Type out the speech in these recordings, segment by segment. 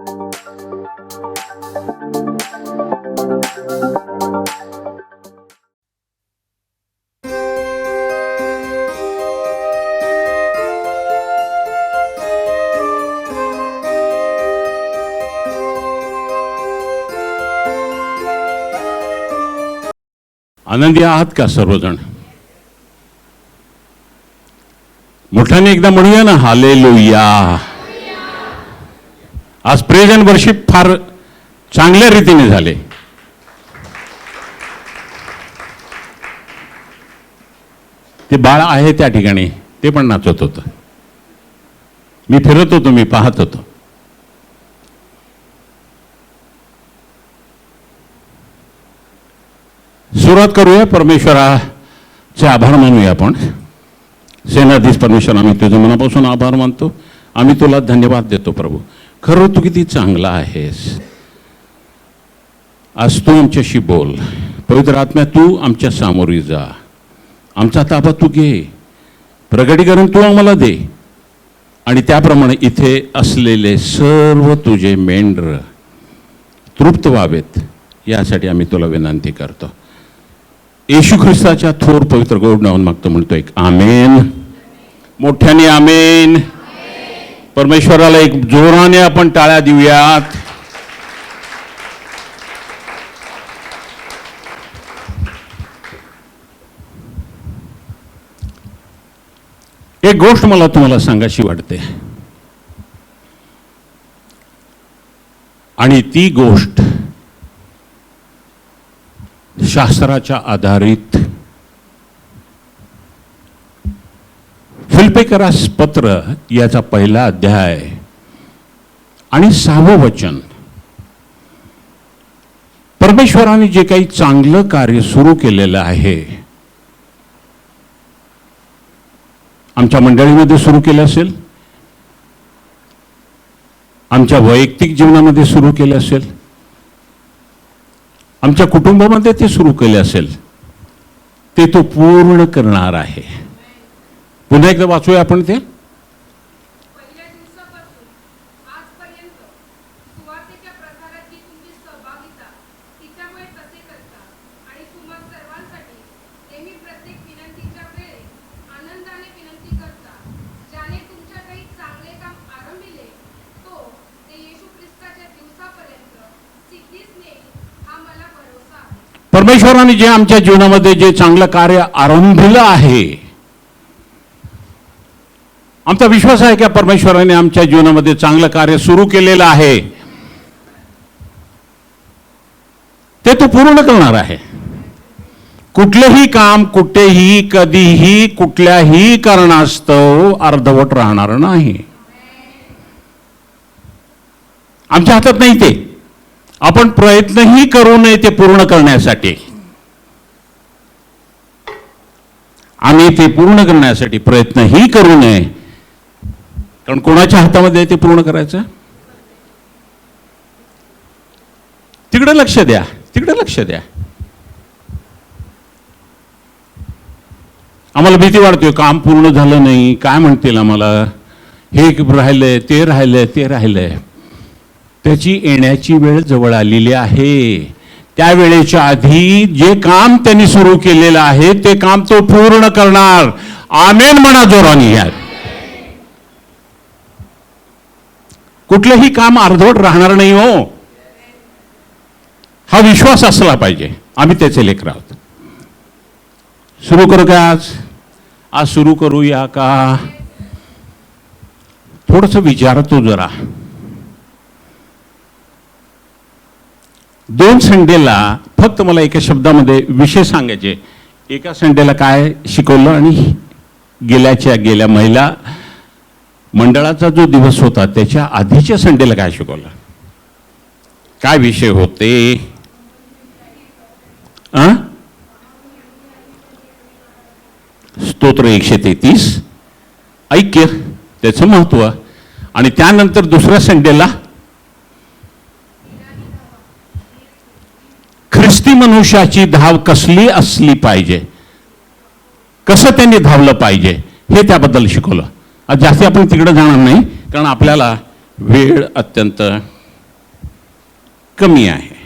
आनंदी आहात का सर्वजण? मोठ्याने एकदा म्हणूया ना, हालेलुया. आज प्रेज अँड वर्शिप फार चांगल्या रीतीने झाले. ते बाळ आहे त्या ठिकाणी, ते पण नाचत होतं. मी फिरत होतो, मी पाहत होतो. सुरुवात करूया. परमेश्वराचे आभार मानूया आपण. सेनाधीश परमेश्वर, आम्ही तुझ्या मनापासून आभार मानतो. आम्ही तुला धन्यवाद देतो प्रभू. खरं तू किती चांगला आहेस. आज तू आमच्याशी बोल. पवित्र आत्म्या, तू आमच्या सामोरी जा. आमचा ताबा तू घे. प्रगटीकरण तू आम्हाला दे. आणि त्याप्रमाणे इथे असलेले सर्व तुझे मेंढर तृप्त व्हावेत, यासाठी आम्ही तुला विनंती करतो. येशू ख्रिस्ताच्या थोर पवित्र गोड नावाने मागतो, म्हणतो एक आमेन. मोठ्याने आमेन. परमेश्वराला एक जोराने आपण टाळ्या देऊयात. एक गोष्ट मला तुम्हाला सांगायची वाटते, आणि ती गोष्ट शास्त्राच्या आधारित. फिलिप्पियरास पत्र याचा पहिला अध्याय आणि 6वं वचन. परमेश्वराने जे काही चांगलं कार्य सुरू केलेलं आहे, आमच्या मंडळीमध्ये सुरू केलं असेल, आमच्या वैयक्तिक जीवनामध्ये सुरू केलं असेल, आमच्या कुटुंबामध्ये ते सुरू केले असेल, ते तो पूर्ण करणार आहे. पुन्हा एकदा वाचूया आपण ते. पहिल्या दिवसापासून आजपर्यंत सुवार्तेच्या प्रसारात जी तुमची सहभागिता, तिच्यामुळे तसे करता. आणि तुम्हा सर्वांसाठी नेहमी प्रत्येक विनंतीच्या वेळेस आनंदाने विनंती करता. ज्याने तुमच्या काही चांगले काम आरंभिले, तो ते येशू ख्रिस्ताच्या दिवसापर्यंत सिद्धीस नेईल, हा मला भरोसा आहे. परमेश्वराने जे आमच्या जीवनामध्ये जे चांगलं कार्य आरंभिलं आहे, आमचा विश्वास आहे की परमेश्वराने आमच्या जीवनामध्ये चांगलं कार्य सुरू केलेलं आहे, ते तो पूर्ण करणार आहे. कुठलेही काम कुठेही कधीही कुठल्याही कारणास्तव अर्धवट राहणार नाही. आमच्या हातात नाही ते. आपण प्रयत्नही करू नये ते पूर्ण करण्यासाठी. आम्ही ते पूर्ण करण्यासाठी प्रयत्नही करू नये, कारण कोणाच्या हातामध्ये ते पूर्ण करायचं. तिकडे लक्ष द्या, तिकडे लक्ष द्या. आम्हाला भीती वाटते, काम पूर्ण झालं नाही, काय म्हणतील आम्हाला, हे राहिलंय, ते राहिलंय, ते राहिलंय. त्याची येण्याची वेळ जवळ आलेली आहे. त्या वेळेच्या आधी जे काम त्यांनी सुरू केलेलं आहे, ते काम तो पूर्ण करणार. आमेन म्हणा जोराने. यार, कुठलंही काम अर्धवट राहणार नाही हो, हा विश्वास असला पाहिजे. आम्ही त्याचे लेकर आहोत. सुरू करू का आज सुरू करूया का? थोडंसं विचारतो जरा. 2 संडेला फक्त मला एका शब्दामध्ये विषय सांगायचे. एका संडेला काय शिकवलं आणि गेल्या महिला मंडळाचा जो दिवस होता त्याच्या आधीच्या संडेला काय शिकवलं, काय विषय होते? स्तोत्र 133 ऐक्य, त्याचं महत्व. आणि त्यानंतर दुसऱ्या संडेला ख्रिस्ती मनुष्याची धाव कसली असली पाहिजे, कसं त्यांनी धावलं पाहिजे, हे त्याबद्दल शिकवलं. आज जास्ती आपण तिकडे जाणार नाही, कारण आपल्याला वेळ अत्यंत कमी आहे.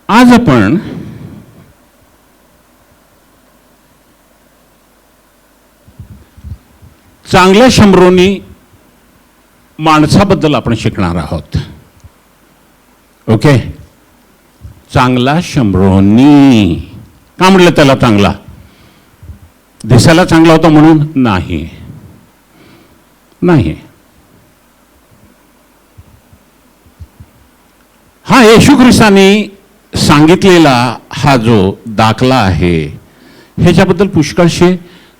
आज आपण चांगल्या शंभरोनी माणसाबद्दल आपण शिकणार आहोत. ओके, चांगला शंभरोनी का म्हटलं त्याला? चांगला दिसायला चांगला होता म्हणून नाही, नाही. हा येशू ख्रिस्तानी सांगितलेला हा जो दाखला आहे ह्याच्याबद्दल पुष्कळशे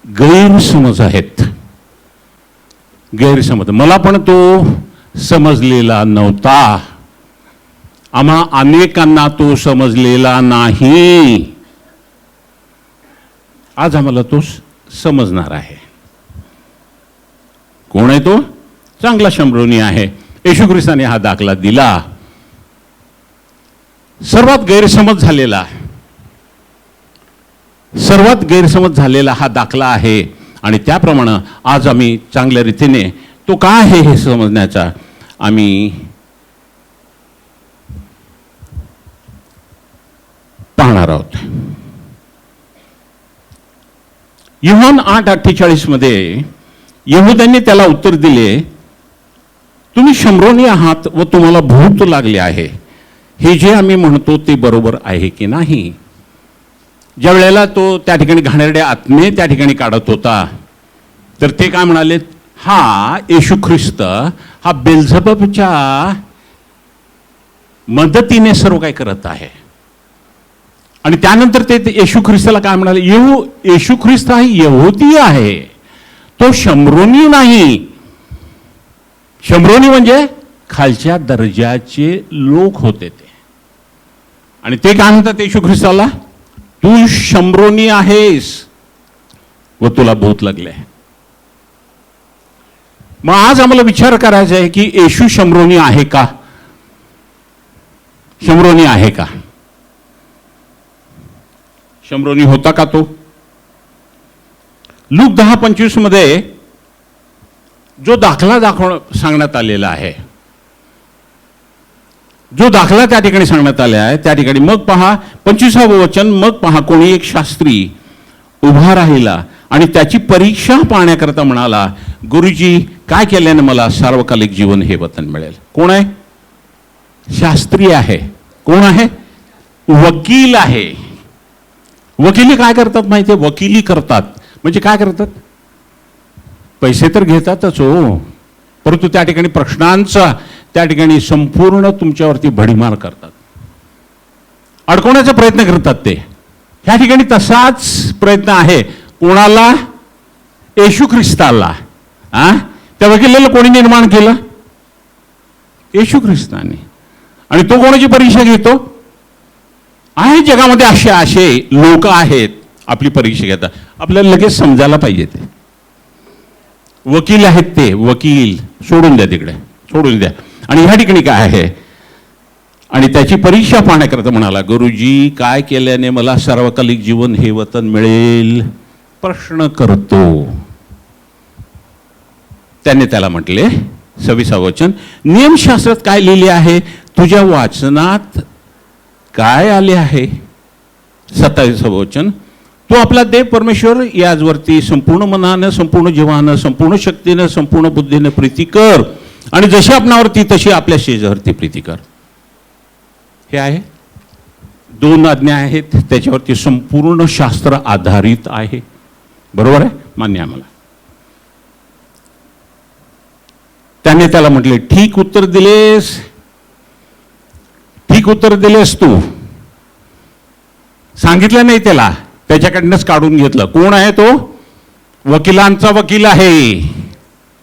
गैरसमज आहेत. गैरसमज, मला पण तो समजलेला नव्हता. आम्हा अनेकांना तो समजलेला नाही. आज आम्हाला तो समजणार आहे. कोण आहे तो? चांगला शंभरोनी आहे. येशू ख्रिस्ताने हा दाखला दिला. सर्वात गैरसमज झालेला हा दाखला आहे आणि त्याप्रमाणे आज आम्ही चांगल्या रीतीने तो काय आहे हे समजण्याचा आम्ही पाहणार आहोत. योहान 8:48 मध्ये यहूद्यांनी त्याला उत्तर दिले, तुम्ही शंभरोनी आहात व तुम्हाला भूत लागले आहे. हे जे आम्ही म्हणतो ते बरोबर आहे की नाही? ज्या वेळेला तो त्या ठिकाणी घाणेरड्या आत्मे त्या ठिकाणी काढत होता तर ते काय म्हणाले? हा येशू ख्रिस्त हा बेल्झेबूबच्या मदतीने सर्व काय करत आहे. आणि त्यानंतर ते येशू ख्रिस्ताला काय म्हणाले? येशू ख्रिस्त हा यहूदी आहे, तो शंभरोनी नाही. शंभरोनी म्हणजे खालच्या दर्जाचे लोक होते ते. आणि ते काय म्हणतात येशू ख्रिस्ताला? तू शंभरोनी आहेस व तुला भूत लागले. मग आज आम्हाला विचार करायचा आहे की येशू शंभरोनी आहे का? शंभरोनी आहे का? शंभरोनी होता का तो? लूक 10:25 मध्ये जो दाखला सांगण्यात आलेला आहे, जो दाखला त्या ठिकाणी सांगण्यात आला आहे त्या ठिकाणी मग पहा 25वे वचन, मग पहा कोणी एक शास्त्री उभा राहिला आणि त्याची परीक्षा पाहण्याकरता म्हणाला, गुरुजी काय केल्याने मला सार्वकालिक जीवन हे वतन मिळेल? कोण आहे? शास्त्री आहे. कोण आहे? वकील आहे. वकिली काय करतात माहिती आहे? वकिली करतात म्हणजे काय करतात? पैसे तर घेतातच हो, परंतु त्या ठिकाणी प्रश्नांचा त्या ठिकाणी संपूर्ण तुमच्यावरती भडीमार करतात, अडकवण्याचा प्रयत्न करतात. ते ह्या ठिकाणी तसाच प्रयत्न आहे. कोणाला? येशू ख्रिस्ताला. त्या वकिलाला कोणी निर्माण केलं? येशू ख्रिस्ताने. आणि तो कोणाची परीक्षा घेतो? आहे जगामध्ये असे लोक आहेत आपली परीक्षा घेतात. आपल्याला लगेच समजायला पाहिजे ते वकील आहेत. ते वकील सोडून द्या, तिकडे सोडून द्या. आणि ह्या ठिकाणी काय आहे? आणि त्याची परीक्षा पाहण्याकरता म्हणाला, गुरुजी काय केल्याने मला सार्वकालिक जीवन हे वतन मिळेल? प्रश्न करतो. त्याने त्याला म्हटले 26वे वचन, नियमशास्त्रात काय लिहिले आहे? तुझ्या वाचनात काय आले आहे? 27वे वचन, तू आपला देव परमेश्वर याचवरती संपूर्ण मनानं, संपूर्ण जीवानं, संपूर्ण शक्तीनं, संपूर्ण बुद्धीनं प्रीती कर आणि जशी आपणावरती तशी आपल्या शेजावरती प्रीती कर. हे आहे 2 आज्ञा आहेत, त्याच्यावरती संपूर्ण शास्त्र आधारित आहे. बरोबर आहे? मान्य आहे मला. त्याने त्याला म्हटले, ठीक उत्तर दिलेस, ठीक उत्तर दिलेस. तू सांगितलं नाही त्याला, त्याच्याकडनंच काढून घेतलं. कोण आहे तो? वकिलांचा वकील आहे.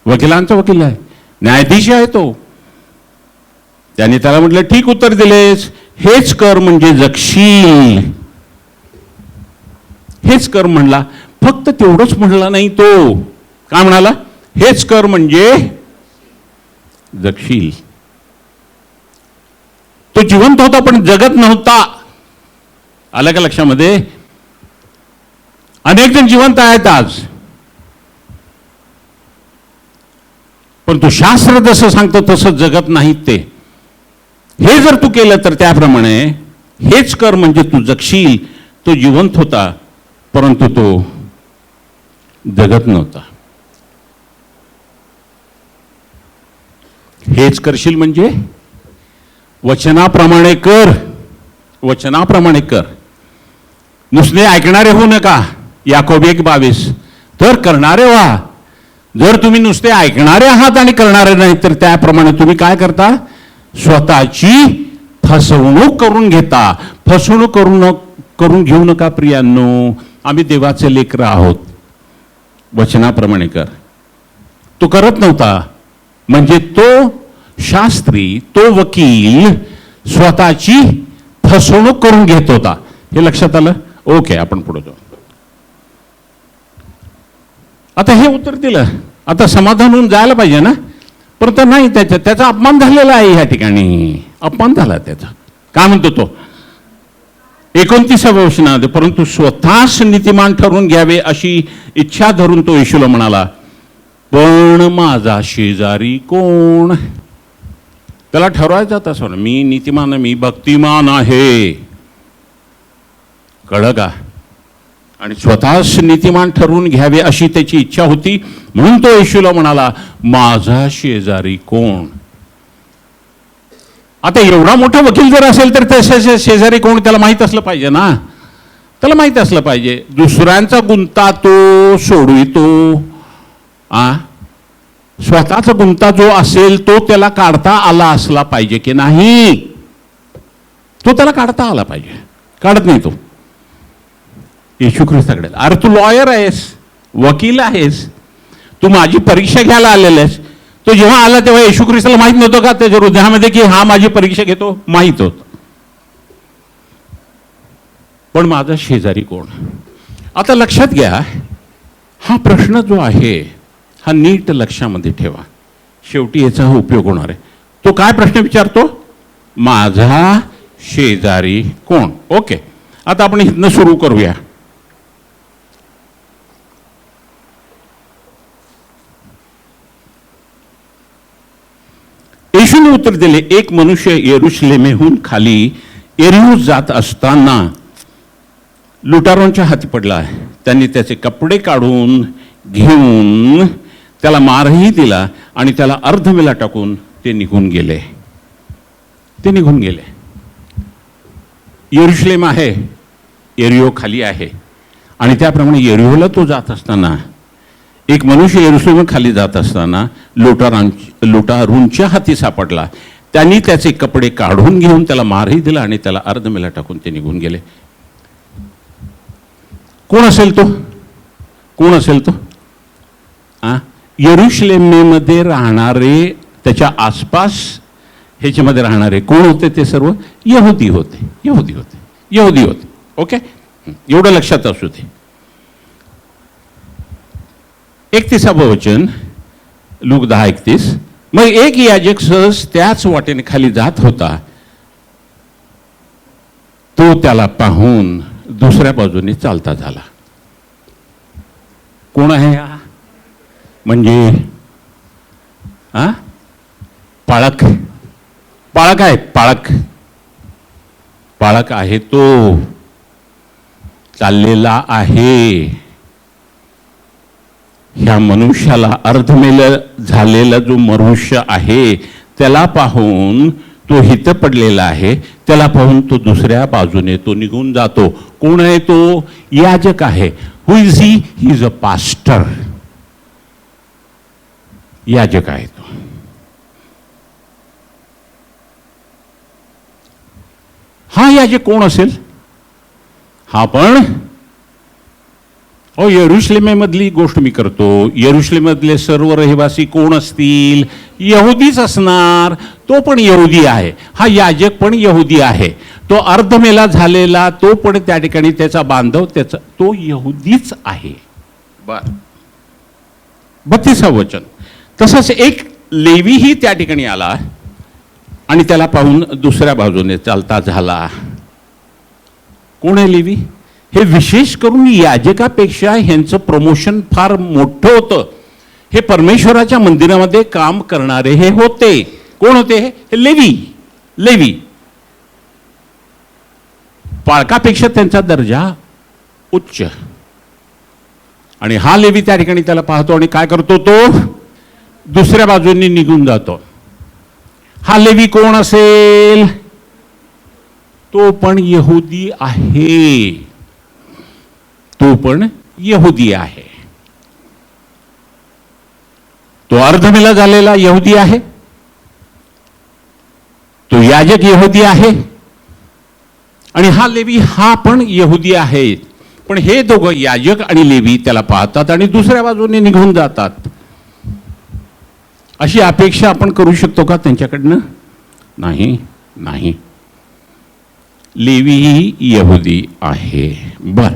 वकिलांचा वकील आहे, न्यायाधीश आहे तो. त्याने त्याला म्हटलं, ठीक उत्तर दिलेस, हेच कर म्हणजे जगशील. हेच कर म्हणला. फक्त तेवढंच म्हणला नाही तो. काय म्हणाला? हेच कर म्हणजे जगशील. तो जिवंत होता पण जगत नव्हता. आलं का लक्षामध्ये? अनेक जण जिवंत आहेत आज, पण तू शास्त्र जसं सांगतं तसं जगत नाहीत ते. हे जर तू केलं तर त्याप्रमाणे हेच कर म्हणजे तू जगशील. तो जिवंत होता परंतु तो जगत नव्हता. हेच करशील म्हणजे वचनाप्रमाणे कर, वचनाप्रमाणे कर. नुसते ऐकणारे होऊ नका, याकोब 1:22, तर करणारे व्हा. जर तुम्ही नुसते ऐकणारे आहात आणि करणारे नाही तर त्याप्रमाणे तुम्ही काय करता, स्वतःची फसवणूक करून घेता. फसवणूक करून घेऊ नका प्रियांनो. आम्ही देवाचे लेकरं आहोत. वचनाप्रमाणे कर. तो करत नव्हता म्हणजे तो शास्त्री, तो वकील स्वतःची फसवणूक करून घेत होता. हे लक्षात आलं? ओके, आपण पुढे जाऊ. आता हे उत्तर दिलं, आता समाधान होऊन जायला पाहिजे ना. परंतु नाही, त्याचा अपमान झालेला आहे. ह्या ठिकाणी अपमान झाला त्याचा. काय म्हणतो तो 29व्या वचनात, परंतु स्वतःच नीतिमान ठरवून घ्यावे अशी इच्छा धरून तो येशूला म्हणाला, पण माझा शेजारी कोण? त्याला ठरवायचं तसं, मी नीतिमान, मी भक्तिमान आहे. कळलं का? आणि स्वतःच नीतिमान ठरवून घ्यावे अशी त्याची इच्छा होती. म्हणून तो येशूला म्हणाला, माझा शेजारी कोण? आता एवढा मोठा वकील जर असेल तर त्याच्या शेजारी कोण त्याला माहीत असलं पाहिजे ना. त्याला माहीत असलं पाहिजे. दुसऱ्यांचा गुंता तो सोडवितो. स्वतःचा गुंता जो असेल तो त्याला काढता आला असला पाहिजे की नाही? तो त्याला काढता आला पाहिजे. काढत नाही तो. येशू ख्रिस्ताकडे, अरे तू लॉयर आहेस, वकील आहेस, तू माझी परीक्षा घ्यायला आलेला आहेस. तो जेव्हा आला तेव्हा येशू ख्रिस्ताला माहित नव्हतं का त्याच्या हृदयामध्ये की हा माझी परीक्षा घेतो? माहित होतं. पण माझा शेजारी कोण? आता लक्षात घ्या, हा प्रश्न जो आहे हा नीट लक्षामध्ये ठेवा. शेवटी याचा उपयोग होणार आहे. तो काय प्रश्न विचारतो? माझा शेजारी कोण? ओके, आता आपण इथनं सुरू करूया. येशूने उत्तर दिले, एक मनुष्य यरुशलेमेहून खाली एरियो जात असताना लुटारांच्या हाती पडला. त्यांनी त्याचे कपडे काढून घेऊन त्याला मारही दिला आणि त्याला अर्धमेला टाकून ते निघून गेले. ते निघून गेले. यरुशलेम आहे, एरियो खाली आहे. आणि त्याप्रमाणे एरियोला तो जात असताना एक मनुष्य यरुशलेम खाली जात असताना लुटारूंच्या हाती सापडला. त्यांनी त्याचे कपडे काढून घेऊन त्याला मारही दिला आणि त्याला अर्धमेला टाकून ते निघून गेले. कोण असेल तो? कोण असेल तो? यरुशलेमेमध्ये राहणारे, त्याच्या आसपास ह्याच्यामध्ये राहणारे कोण होते? ते सर्व यहुदी होते. यहुदी होते. यहुदी होते. ओके, एवढं लक्षात असू दे. 31वं वचन, लूक 10:31. मग एक याजक सहज त्याच वाटेने खाली जात होता. तो त्याला पाहून दुसऱ्या बाजूने चालता झाला. कोण आहे हा? म्हणजे पाळक. पाळक आहे. पाळक. पाळक आहे. तो चाललेला आहे. ह्या मनुष्याला, अर्धमेल झालेला जो मनुष्य आहे त्याला पाहून तो हित पडलेला आहे. त्याला पाहून तो दुसऱ्या बाजूने तो निघून जातो. कोण आहे तो? याजक आहे. Who is he? He is a pastor. याजक आहे तो. हा याजक कोण असेल? हा पण यरुशलेमेमधली गोष्ट मी करतो. यरुशलेमेमधले सर्व रहिवासी कोण असतील? यहुदीच असणार. तो पण यहुदी आहे. हा याजक पण यहुदी आहे. तो अर्धमेला झालेला तो पण त्या ठिकाणी त्याचा बांधव, त्याचा तो यहुदीच आहे. बर, 32वं वचन. तसंच एक लेवीही त्या ठिकाणी आला आणि त्याला पाहून दुसऱ्या बाजूने चालता झाला. कोण आहे लेवी? हे विशेष करून याजकापेक्षा ह्यांचं प्रमोशन फार मोठं होतं. हे परमेश्वराच्या मंदिरामध्ये काम करणारे हे होते. कोण होते? हे लेवी. लेवी पाळकापेक्षा त्यांचा दर्जा उच्च. आणि हा लेवी त्या ठिकाणी त्याला पाहतो आणि काय करतो? तो दुसऱ्या बाजूने निघून जातो. हा लेवी कोण असेल? तो पण यहुदी आहे. तो पण यहुदी आहे. तो अर्धमेला झालेला यहुदी आहे. तो याजक यहुदी आहे. आणि हा लेवी हा पण यहुदी आहे. पण हे दोघं याजक आणि लेवी त्याला पाहतात आणि दुसऱ्या बाजूने निघून जातात. अशी अपेक्षा आपण करू शकतो का त्यांच्याकडनं? नाही, नाही. लेवी ही यहुदी आहे. बर,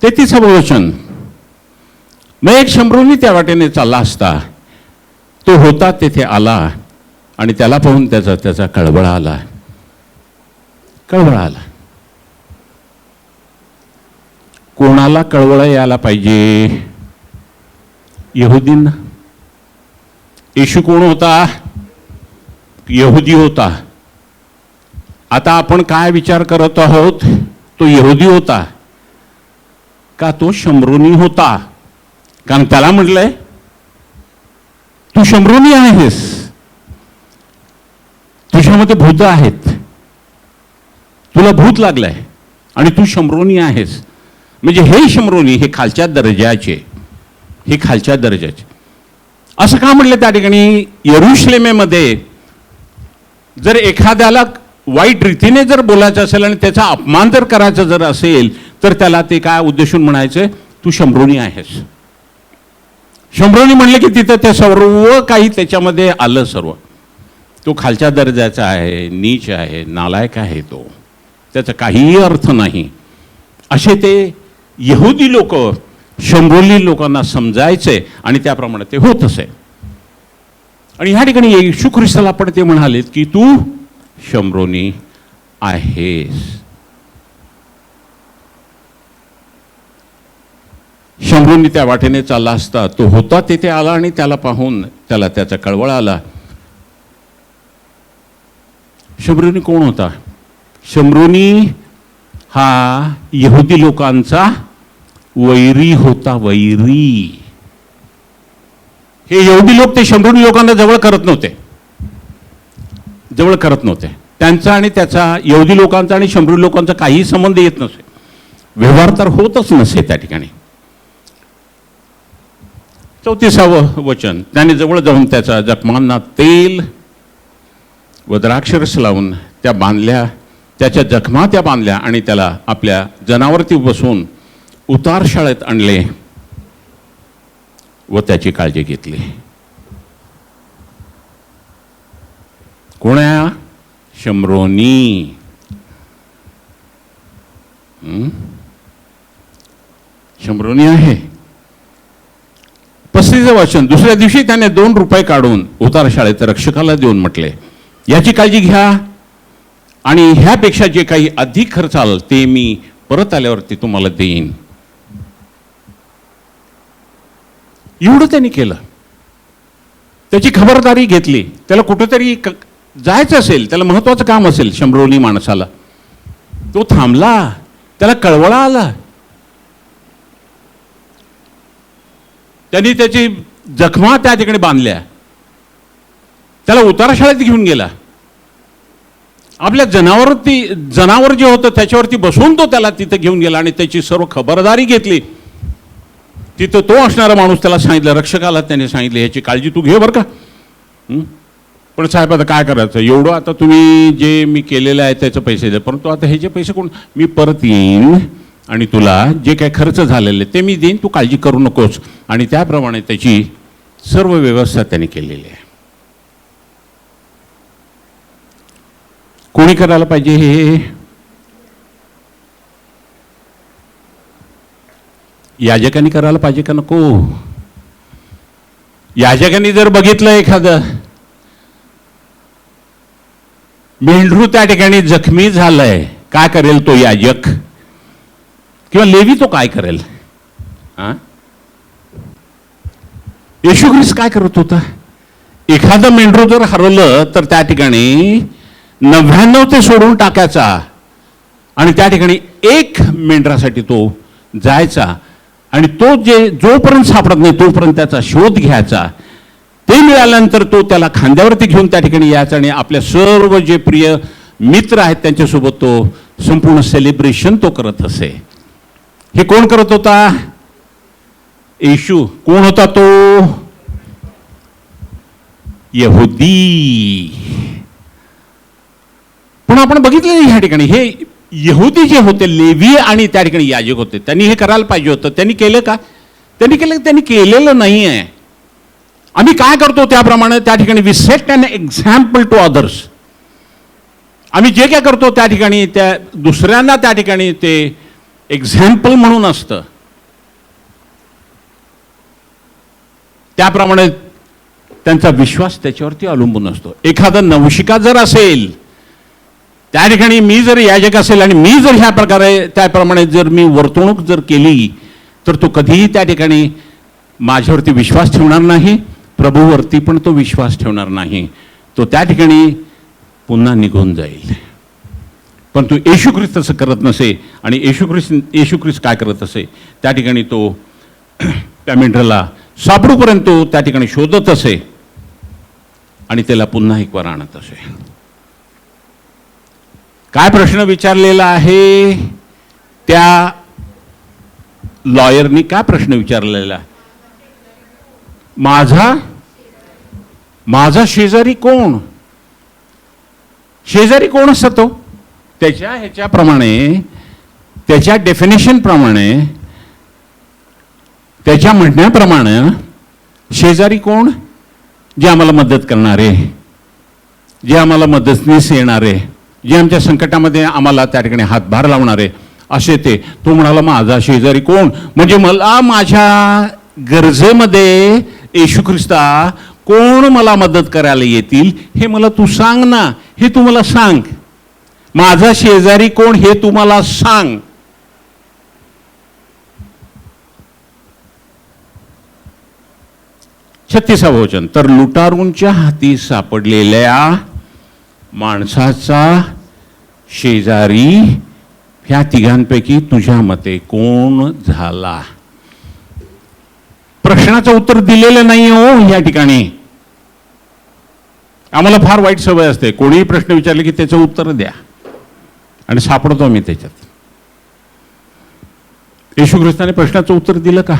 33वे वचन. मग एक शंभरूनी त्या वाटेने चालला असता तो होता तेथे आला आणि त्याला पाहून त्याचा कळवळा आला. कळवळा आला. कोणाला कळवळा यायला पाहिजे? यहुदींना. येशू कोण होता? यहुदी होता. आता आपण काय विचार करत आहोत? तो यहुदी होता का तो शंभरूनी होता? कारण त्याला म्हटलंय तू शंभरूनी आहेस, तुझ्यामध्ये भूत आहेत, तुला भूत लागलंय आणि तू शंभरूनी आहेस. म्हणजे हे शंभरूनी हे खालच्या दर्जाचे, हे खालच्या दर्जाचे. असं का म्हटलं त्या ठिकाणी? यरुशलेमेमध्ये जर एखाद्याला वाईट रीतीने जर बोलायचं असेल आणि त्याचा अपमान जर करायचा जर असेल तर त्याला ते काय उद्देशून म्हणायचं? तू शंभरूनी आहेस. शंभरूनी म्हणले की तिथं ते सर्व काही त्याच्यामध्ये आलं. सर्व तो खालच्या दर्जाचा आहे, नीच आहे, नालायक आहे. तो त्याचा काहीही अर्थ नाही. असे ते यहुदी लोक शंभरूनी लोकांना समजायचे आणि त्याप्रमाणे ते होत असे. आणि ह्या ठिकाणी येशू ख्रिस्ताला पण ते म्हणालेत की तू शंभरूनी आहेस. शंभरूनी त्या वाटेने चालला असता तो होता तेथे आला आणि त्याला पाहून त्याचा कळवळा आला. शंभरूनी कोण होता? शंभरूनी हा यहुदी लोकांचा वैरी होता. वैरी. हे यहुदी लोक ते शंभरूनी लोकांना जवळ करत नव्हते. जवळ करत नव्हते. त्यांचा आणि त्याचा, यहुदी लोकांचा आणि शंभरूनी लोकांचा काही संबंध येत नसे. व्यवहार तर होतच नसे त्या ठिकाणी. 34वे वचन. त्याने जवळ जाऊन त्याच्या जखमांना तेल व द्राक्षरस लावून त्या बांधल्या, त्याच्या जखमा त्या बांधल्या आणि त्याला आपल्या जनावरती बसून उतारशाळेत आणले व त्याची काळजी घेतली. कोण आहे? शंभरूनी. शंभरूनी आहे. 35वे वचन. दुसऱ्या दिवशी त्याने 2 रुपये काढून उतारशाळेत रक्षकाला देऊन म्हटले, याची काळजी घ्या आणि ह्यापेक्षा जे काही अधिक खर्च आला ते मी परत आल्यावरती तुम्हाला देईन. एवढं त्यांनी केलं. त्याची खबरदारी घेतली. त्याला कुठेतरी जायचं असेल, त्याला महत्वाचं काम असेल शंभरूनी माणसाला, तो थांबला. त्याला कळवळा आला. त्यांनी त्याची जखमा त्या ठिकाणी बांधल्या. त्याला उतारशाळेत घेऊन गेला. आपल्या जनावर जे होतं त्याच्यावरती बसवून तो त्याला तिथं घेऊन गेला आणि त्याची सर्व खबरदारी घेतली. तिथं तो असणारा माणूस त्याला सांगितलं, रक्षकाला त्याने सांगितलं, ह्याची काळजी तू घे बरं का. पण साहेब आता काय करायचं? एवढं आता तुम्ही जे मी केलेलं आहे त्याचे पैसे द्या, परंतु आता ह्याचे पैसे कोण? मी परत येईन आणि तुला जे काही खर्च झालेले ते मी देईन, तू काळजी करू नकोस. आणि त्याप्रमाणे त्याची सर्व व्यवस्था त्याने केलेली आहे. कोणी करायला पाहिजे हे? याजकांनी करायला पाहिजे का नको? याजकांनी जर बघितलं एखादं मेंढरू त्या ठिकाणी जखमी झालंय, काय करेल तो याजक किंवा लेवी? तो काय करेल? येशू ख्रिस्त काय करत होता? एखादं मेंढरू जर हरवलं तर त्या ठिकाणी 99 ते सोडून टाकायचा आणि त्या ठिकाणी एक मेंढरासाठी तो जायचा आणि तो जोपर्यंत सापडत नाही तोपर्यंत त्याचा शोध घ्यायचा. ते मिळाल्यानंतर तो त्याला खांद्यावरती घेऊन त्या ठिकाणी यायचा आणि आपल्या सर्व जे प्रिय मित्र आहेत त्यांच्यासोबत तो संपूर्ण सेलिब्रेशन तो करत असे. हे कोण करत होता? येशू. कोण होता तो? यहुदी. पण आपण बघितलं ह्या ठिकाणी हे यहुदी जे होते, लेवी आणि त्या ठिकाणी याजक होते, त्यांनी हे करायला पाहिजे होतं. त्यांनी केलं का? त्यांनी केलेलं नाही आहे. आम्ही काय करतो त्याप्रमाणे त्या ठिकाणी we set an example to others. आम्ही जे काय करतो त्या ठिकाणी त्या दुसऱ्यांना त्या ठिकाणी ते एक्झाम्पल म्हणून असतं. त्याप्रमाणे त्यांचा विश्वास त्याच्यावरती अवलंबून असतो. एखादा नवशिका जर असेल त्या ठिकाणी, मी जर याजक असेल आणि मी जर ह्या प्रकारे त्याप्रमाणे जर मी वर्तणूक जर केली तर तो कधीही त्या ठिकाणी माझ्यावरती विश्वास ठेवणार नाही, प्रभूवरती पण तो विश्वास ठेवणार नाही. तो त्या ठिकाणी पुन्हा निघून जाईल. पण तो येशू ख्रिस्त तसं करत नसे. आणि येशू ख्रिस्त काय करत असे? त्या ठिकाणी तो त्या मेंढराला सापडूपर्यंत तो त्या ठिकाणी शोधत असे आणि त्याला पुन्हा एक वर आणत असे. काय प्रश्न विचारलेला आहे त्या लॉयरनी? काय प्रश्न विचारलेला? माझा शेजारी कोण? शेजारी कोण असतो तो? त्याच्या ह्याच्याप्रमाणे, त्याच्या डेफिनेशन प्रमाणे, त्याच्या म्हणण्याप्रमाणे शेजारी कोण? जे आम्हाला मदत करणारे, जे आम्हाला मदतनीस येणारे, जे आमच्या संकटामध्ये आम्हाला त्या ठिकाणी हातभार लावणारे असे ते. तो म्हणाला माझा शेजारी कोण? म्हणजे मला माझ्या गरजेमध्ये येशू ख्रिस्ता कोण मला मदत करायला येतील हे मला तू सांग ना. हे तू मला सांग. माझा शेजारी कोण हे तू मला सांग. छत्तीसावं वचन. तर लुटारूंच्या हाती सापडलेल्या माणसाचा शेजारी ह्या तिघांपैकी तुझ्या मते कोण झाला? प्रश्नाचं उत्तर दिलेलं नाही हो या ठिकाणी. आम्हाला फार वाईट सवय असते, कोणीही प्रश्न विचारले की त्याचं उत्तर द्या आणि सापडतो आम्ही त्याच्यात. येशू ख्रिस्ताने प्रश्नाचं उत्तर दिलं का?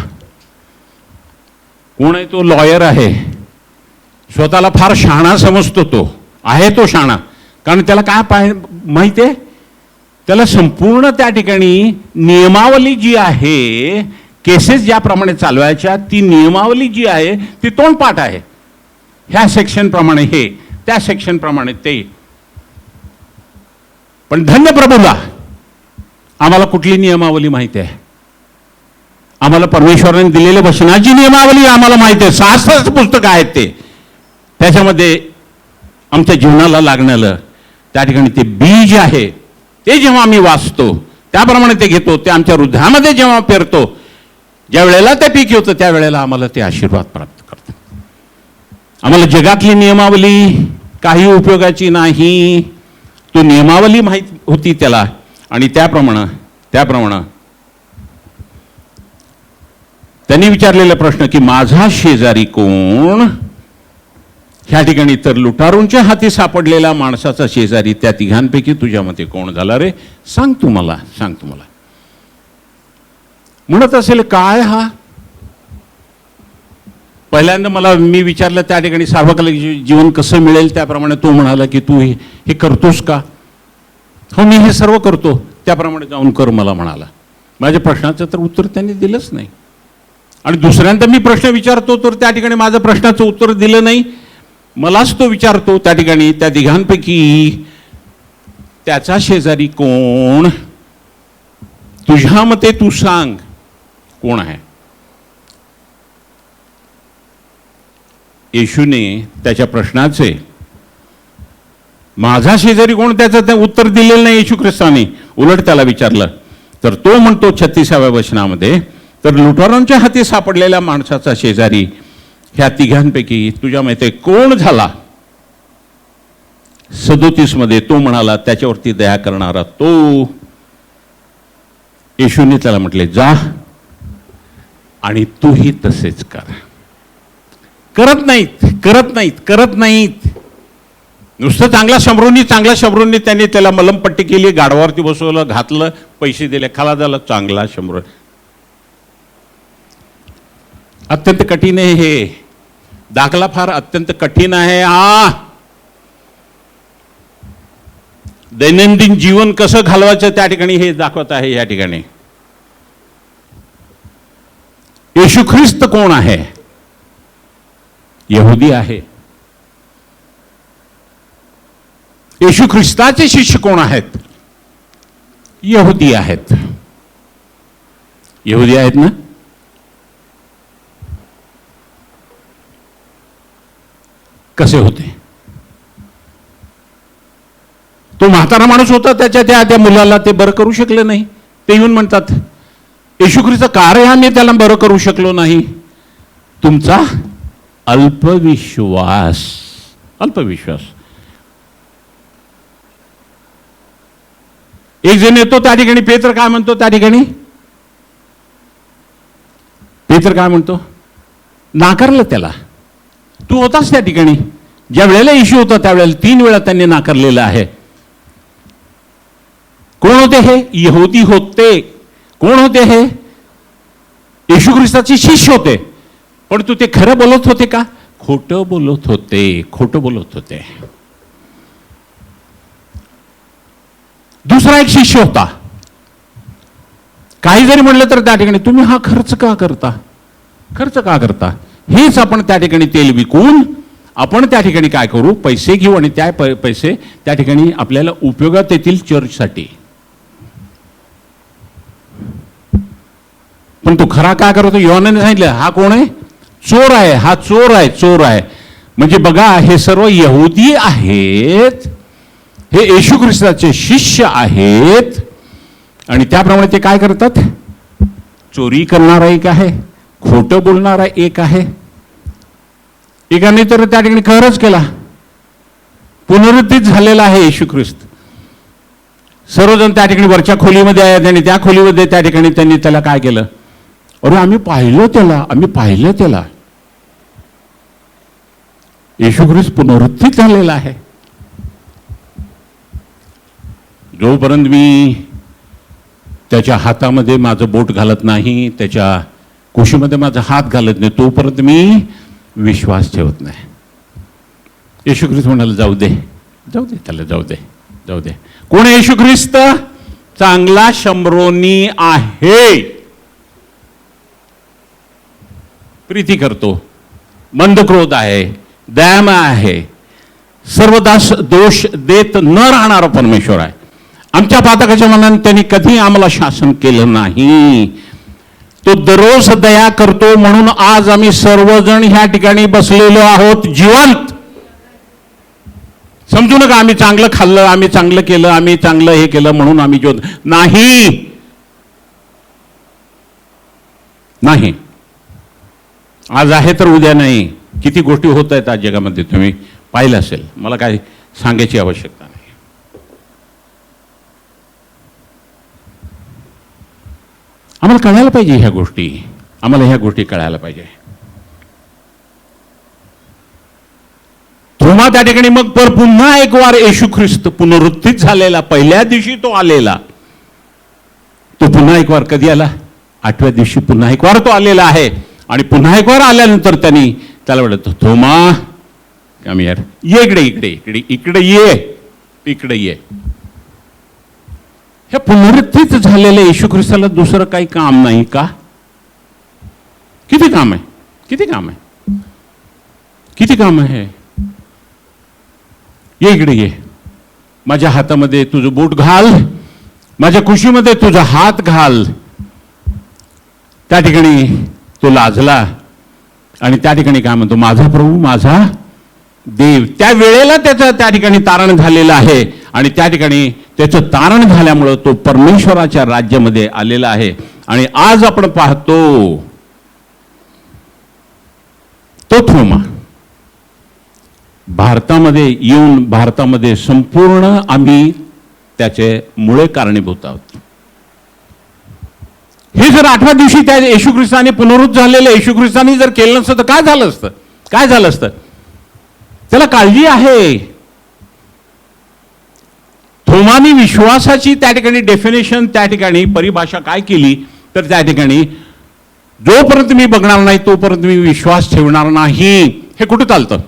कोण आहे तो? लॉयर आहे. स्वतःला फार शहाणा समजतो. तो आहे तो शहाणा, कारण त्याला काय माहिती आहे? त्याला संपूर्ण त्या ठिकाणी नियमावली जी आहे, केसेस ज्याप्रमाणे चालवायच्या ती नियमावली जी आहे ती तोंडपाठ आहे. ह्या सेक्शन प्रमाणे हे, त्या सेक्शन प्रमाणे ते. पण धन्य प्रभूला आम्हाला कुठली नियमावली माहिती आहे? आम्हाला परमेश्वराने दिलेल्या वचनाची नियमावली आम्हाला माहिती आहे. 66 पुस्तकं आहेत ते. त्याच्यामध्ये आमच्या जीवनाला लागणारं त्या ठिकाणी ते बीज आहे ते जेव्हा आम्ही वाचतो त्याप्रमाणे ते घेतो, ते आमच्या हृदयामध्ये जेव्हा पेरतो, ज्या वेळेला ते पीक होतं त्यावेळेला आम्हाला ते आशीर्वाद प्राप्त करतो. आम्हाला जगातली नियमावली काही उपयोगाची नाही. तो नियमावली माहीत होती त्याला आणि त्याप्रमाणे त्यांनी विचारलेला प्रश्न की माझा शेजारी कोण? ह्या ठिकाणी तर लुटारूंच्या हाती सापडलेला माणसाचा शेजारी त्या तिघांपैकी तुझ्या मते कोण झाला रे? सांग तू मला, सांग तू मला. म्हणत असेल काय हा? पहिल्यांदा मी विचारलं त्या ठिकाणी सार्वकालिक जीवन कसं मिळेल, त्याप्रमाणे तो म्हणाला की तू हे करतोस का? हो, मी हे सर्व करतो. त्याप्रमाणे जाऊन कर मला म्हणाला. माझ्या प्रश्नाचं तर उत्तर त्यांनी दिलंच नाही. आणि दुसऱ्यांदा मी प्रश्न विचारतो तर त्या ठिकाणी माझं प्रश्नाचं उत्तर दिलं नाही. मलाच तो विचारतो त्या ठिकाणी त्या तिघांपैकी त्याचा शेजारी कोण? तुझ्या मते तू सांग कोण आहे? येशूने त्याच्या प्रश्नाचे माझा शेजारी कोण त्याचं उत्तर दिलेलं नाही येशू ख्रिस्ताने. उलट त्याला विचारलं तर तो म्हणतो 36व्या वचनामध्ये, तर लुटारांच्या हाती सापडलेल्या माणसाचा शेजारी ह्या तिघांपैकी तुझ्या माहिती कोण झाला 37 मध्ये तो म्हणाला त्याच्यावरती दया करणारा तो? येशूने त्याला म्हटले जा आणि तूही तसेच कर. करत नाहीत. नुसतं चांगल्या शंभरूंनी त्यांनी त्याला मलमपट्टी केली, गाडवावरती बसवलं, घातलं, पैसे दिले, खाला झाला चांगला शंभर. अत्यंत कठीण आहे हे दाखला, फार अत्यंत कठीण आहे हा. दैनंदिन जीवन कसं घालवायचं त्या ठिकाणी हे दाखवत आहे. या ठिकाणी येशू ख्रिस्त कोण आहे? यहुदी आहे. येशू ख्रिस्ताचे शिष्य कोण आहेत? यहुदी आहेत. यहुदी आहेत ना? कसे होते? तो म्हातारा माणूस होता, त्याच्या त्या मुलाला ते बरं करू शकले नाही. ते येऊन म्हणतात येशू ख्रिस्त कार्य आम्ही त्याला बरं करू शकलो नाही. तुमचा अल्पविश्वास. एक जण येतो त्या ठिकाणी, पेत्र काय म्हणतो त्या ठिकाणी? पेत्र काय म्हणतो? नाकारलं त्याला. तू होतास त्या ठिकाणी ज्या वेळेला येशू होता, त्यावेळेला 3 वेळा त्यांनी नाकारलेलं आहे. कोण होते हे? यहुदी होते. कोण होते हे? येशू ख्रिस्ताचे शिष्य होते. पण तू ते खरं बोलत होते का? खोटं बोलत होते. दुसरा एक शिष्य होता. काही जरी म्हणलं तर त्या ठिकाणी तुम्ही हा खर्च का करता? हेच आपण त्या ठिकाणी तेल विकून आपण त्या ठिकाणी काय करू? पैसे घेऊ आणि त्या पैसे त्या ठिकाणी आपल्याला उपयोगात येतील चर्चसाठी. पण तो खरा काय करतो? योहानाने सांगितलं हा कोण आहे? चोर आहे. हा चोर आहे. म्हणजे बघा, हे सर्व यहुदी आहेत, हे येशू ख्रिस्ताचे शिष्य आहेत, आणि त्याप्रमाणे ते काय करतात? चोरी करणारा एक आहे, खोटं बोलणारा एक आहे. एकाने तर त्या ठिकाणी कहरच केला. पुनरुत्थित झालेला आहे येशू ख्रिस्त. सर्वजण त्या ठिकाणी वरच्या खोलीमध्ये आहेत आणि त्या खोलीमध्ये त्या ठिकाणी त्यांनी त्याला काय केलं? अरे आम्ही पाहिलं त्याला. येशू ख्रिस्त पुनरुत्थित झालेला आहे. जोपर्यंत मी त्याच्या हातामध्ये माझं बोट घालत नाही, त्याच्या कुशीमध्ये माझा हात घालत नाही, तोपर्यंत मी विश्वास ठेवत नाही. येशू ख्रिस्त म्हणाला जाऊ दे त्याला, जाऊ दे. कोण येशू ख्रिस्त? चांगला शंभरोनी आहे. प्रीती करतो, मंदक्रोध आहे, दयामय आहे, सर्वदास दोष देत न राहणारा परमेश्वर आहे. आमच्या पातकाच्या मनाने त्यांनी कधी आम्हाला शासन केलं नाही. तो दररोज दया करतो, म्हणून आज आम्ही सर्वजण ह्या ठिकाणी बसलेलो आहोत जिवंत. समजू नका आम्ही चांगलं खाल्लं, आम्ही चांगलं केलं, आम्ही चांगलं हे केलं म्हणून आम्ही जिवंत नाही. आज आहे तर उद्या नाही. किती गोष्टी होत आहेत आज जगामध्ये, तुम्ही पाहिलं असेल. मला काय सांगायची आवश्यकता नाही. आम्हाला कळायला पाहिजे ह्या गोष्टी कळायला पाहिजे. थोमा त्या ठिकाणी मग पुन्हा एक वार येशू ख्रिस्त पुनरुत्थित झालेला, पहिल्या दिवशी तो आलेला, तो पुन्हा एक वार कधी आला? 8व्या दिवशी पुन्हा एक वार तो आलेला आहे. आणि पुन्हा एक वार आल्यानंतर त्यांनी त्याला म्हणत, थोमा कम यार, ये इकडे ये. हे पुनरुत्थित झालेले येशू ख्रिस्ताला दुसरं काही काम नाही का? किती काम आहे. ये इकडे ये, माझ्या हातामध्ये तुझं बोट घाल, माझ्या कुशीमध्ये तुझा हात घाल. त्या ठिकाणी तो लाजला आणि त्या ठिकाणी काय म्हणतो? माझा प्रभू, माझा देव. त्या वेळेला त्याचं त्या ठिकाणी तारण झालेलं आहे आणि त्या ठिकाणी त्याचं तारण झाल्यामुळं तो परमेश्वराच्या राज्यामध्ये आलेला आहे. आणि आज आपण पाहतो तो तो थोमा भारतामध्ये येऊन भारतामध्ये संपूर्ण आम्ही त्याचे मुळे कारणीभूत आहोत. हे जर 8व्या दिवशी त्या येशू ख्रिस्ताने पुनरुत्थान झालेलं येशू ख्रिस्ताने जर केलं नसतं तर काय झालं असतं? काय झालं असतं? त्याला काळजी आहे. थोमानी विश्वासाची त्या ठिकाणी डेफिनेशन, त्या ठिकाणी परिभाषा काय केली तर त्या ठिकाणी जोपर्यंत मी बघणार नाही तोपर्यंत मी विश्वास ठेवणार नाही. हे कुठं चालतं?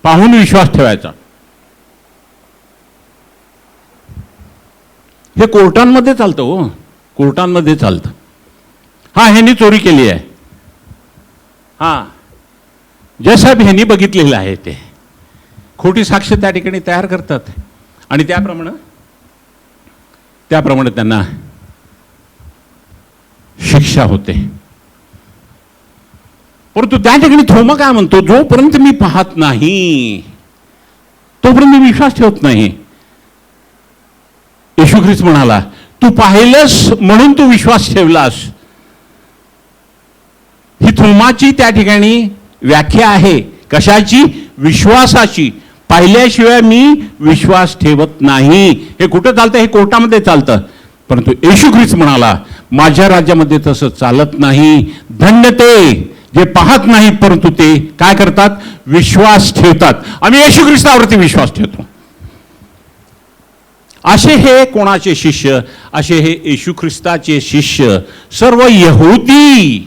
पाहून विश्वास ठेवायचा. हे कोर्टांमध्ये चालतं हो, कोर्टांमध्ये चालतं. हा, ह्यांनी चोरी केली आहे. हा, जयसाहेब ह्यांनी बघितलेलं आहे. ते खोटी साक्ष त्या ठिकाणी तयार करतात आणि त्याप्रमाणे त्यांना शिक्षा होते. परंतु त्या ठिकाणी थोमा काय म्हणतो? जोपर्यंत मी पाहत नाही तोपर्यंत मी विश्वास ठेवत नाही. येशू ख्रिस्त म्हणाला, तू पाहिलंस म्हणून तू विश्वास ठेवलास. ही थोमाची त्या ठिकाणी व्याख्या आहे. कशाची? विश्वासाची. पाहिल्याशिवाय मी विश्वास ठेवत नाही. हे कुठं चालतं? हे कोर्टामध्ये चालतं. परंतु येशू ख्रिस्त म्हणाला, माझ्या राज्यामध्ये तसं चालत नाही. धन्य ते जे पाहत नाही परंतु ते काय करतात? विश्वास ठेवतात. आम्ही येशू ख्रिस्तावरती विश्वास ठेवतो. असे हे कोणाचे शिष्य? असे हे येशू ख्रिस्ताचे शिष्य सर्व यहुदी.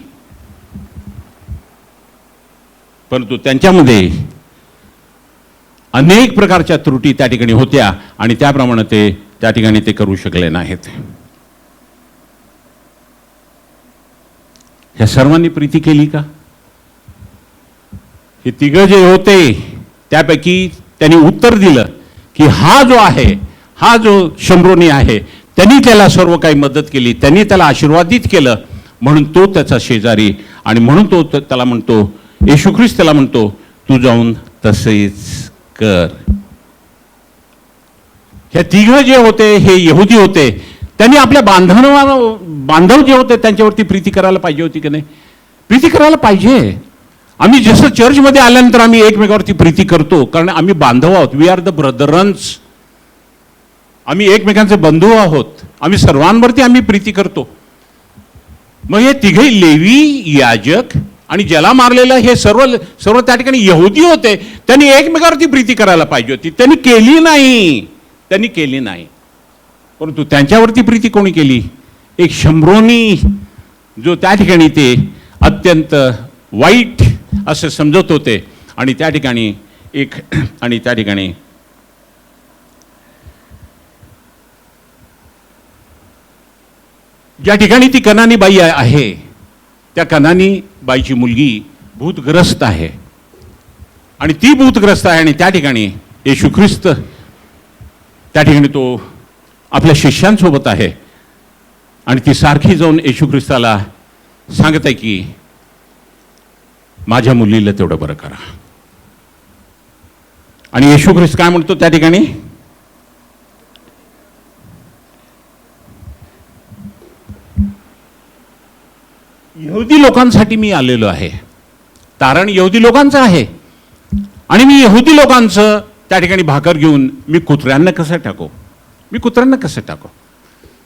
परंतु त्यांच्यामध्ये अनेक प्रकारच्या त्रुटी त्या ठिकाणी होत्या आणि त्याप्रमाणे ते त्या ठिकाणी ते करू शकले नाहीत. ह्या सर्वांनी प्रीती केली का? हे तिघं जे होते त्यापैकी त्यांनी उत्तर दिलं की हा जो आहे, हा जो शम्रोनी आहे, त्यांनी त्याला सर्व काही मदत केली, त्यांनी त्याला आशीर्वादित केलं म्हणून तो त्याचा शेजारी. आणि म्हणून तो त्याला म्हणतो, येशू ख्रिस्त त्याला म्हणतो, तू जाऊन तसेच कर. हे तिघं जे होते हे यहुदी होते. त्यांनी आपल्या बांधव जे होते त्यांच्यावरती प्रीती करायला पाहिजे होती की नाही? प्रीती करायला पाहिजे. आम्ही जसं चर्चमध्ये आल्यानंतर आम्ही एकमेकावरती प्रीती करतो कारण आम्ही बांधव आहोत. We are the brethrens. आम्ही एकमेकांचे बंधू आहोत. आम्ही सर्वांवरती आम्ही प्रीती करतो. मग हे तिघे लेवी, याजक आणि ज्याला मारलेलं हे सर्व त्या ठिकाणी यहुदी होते. त्यांनी एकमेकावरती प्रीती करायला पाहिजे होती. त्यांनी केली नाही. परंतु त्यांच्यावरती प्रीती कोणी केली? एक शम्रोनी, जो त्या ठिकाणी ते अत्यंत वाईट असं समजत होते. आणि त्या ठिकाणी ज्या ठिकाणी ती कनानी बाई आहे त्या कनानी बाईची मुलगी भूतग्रस्त आहे. आणि ती भूतग्रस्त आहे आणि त्या ठिकाणी येशू ख्रिस्त त्या ठिकाणी तो आपल्या शिष्यांसोबत आहे. आणि ती सारखी जाऊन येशू ख्रिस्ताला सांगत आहे की माझ्या मुलीला तेवढं बरं करा. आणि येशू ख्रिस्त काय म्हणतो त्या ठिकाणी? यहुदी लोकांसाठी मी आलेलो आहे. तारण यहुदी लोकांचं आहे आणि मी यहुदी लोकांचं त्या ठिकाणी भाकर घेऊन मी कुत्र्यांना कसं टाकू?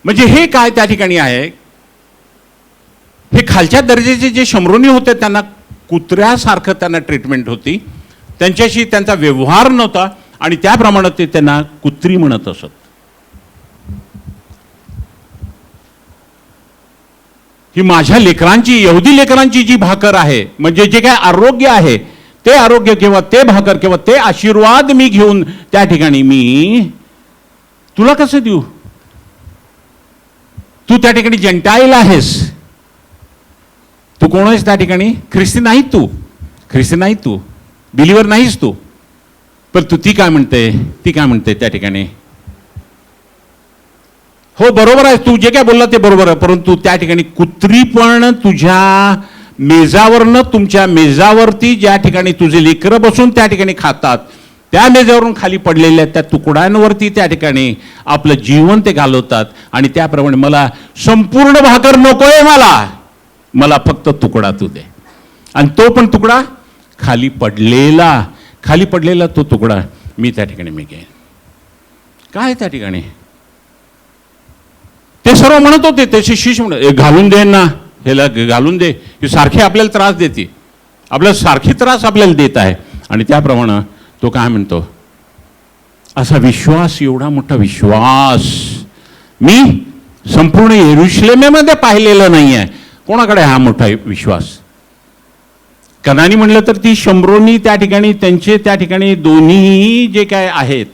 म्हणजे हे काय त्या ठिकाणी आहे? हे खालच्या दर्जाचे जे शम्रोनी होते त्यांना कुत्र्यासारखं त्यांना ट्रीटमेंट होती. त्यांच्याशी त्यांचा व्यवहार नव्हता आणि त्याप्रमाणे ते त्यांना कुत्री म्हणत असत. ही माझ्या लेकरांची, यहुदी लेकरांची जी भाकर आहे, म्हणजे जे काय आरोग्य आहे ते आरोग्य किंवा ते भाकर किंवा ते आशीर्वाद मी घेऊन त्या ठिकाणी मी तुला कसं देऊ? तू त्या ठिकाणी जेंटाईल आहेस. तू कोण आहेस त्या ठिकाणी? ख्रिस्ती नाही तू बिलीवर नाहीस तू. पण तू ती काय म्हणते त्या ठिकाणी? हो बरोबर आहे, तू जे काय बोलला ते बरोबर आहे. परंतु त्या ठिकाणी कुत्री पण तुझ्या मेजावरनं, तुमच्या मेजावरती ज्या ठिकाणी तुझे लेकरं बसून त्या ठिकाणी खातात त्या मेजावरून खाली पडलेल्या त्या तुकड्यांवरती त्या ठिकाणी आपलं जीवन ते घालवतात. आणि त्याप्रमाणे मला संपूर्ण भाकर नकोय, मला फक्त तुकडा तू दे. आणि तो पण तुकडा खाली पडलेला तो तुकडा मी त्या ठिकाणी मी घेईन. काय त्या ठिकाणी ते सर्व म्हणत होते, त्याचे शिष्य म्हणत, घालून दे ना, ह्याला घालून दे, ही सारखी आपल्याला त्रास देते, आपल्याला सारखी त्रास आपल्याला देत आहे. आणि त्याप्रमाणे तो काय म्हणतो, असा विश्वास, एवढा मोठा विश्वास मी संपूर्ण येरुशलेमेमध्ये पाहिलेला नाही आहे. कोणाकडे हा मोठा विश्वास? कनानी म्हणलं तर ती शम्रोनी त्या ठिकाणी, त्यांचे त्या ठिकाणी दोन्ही जे काय आहेत,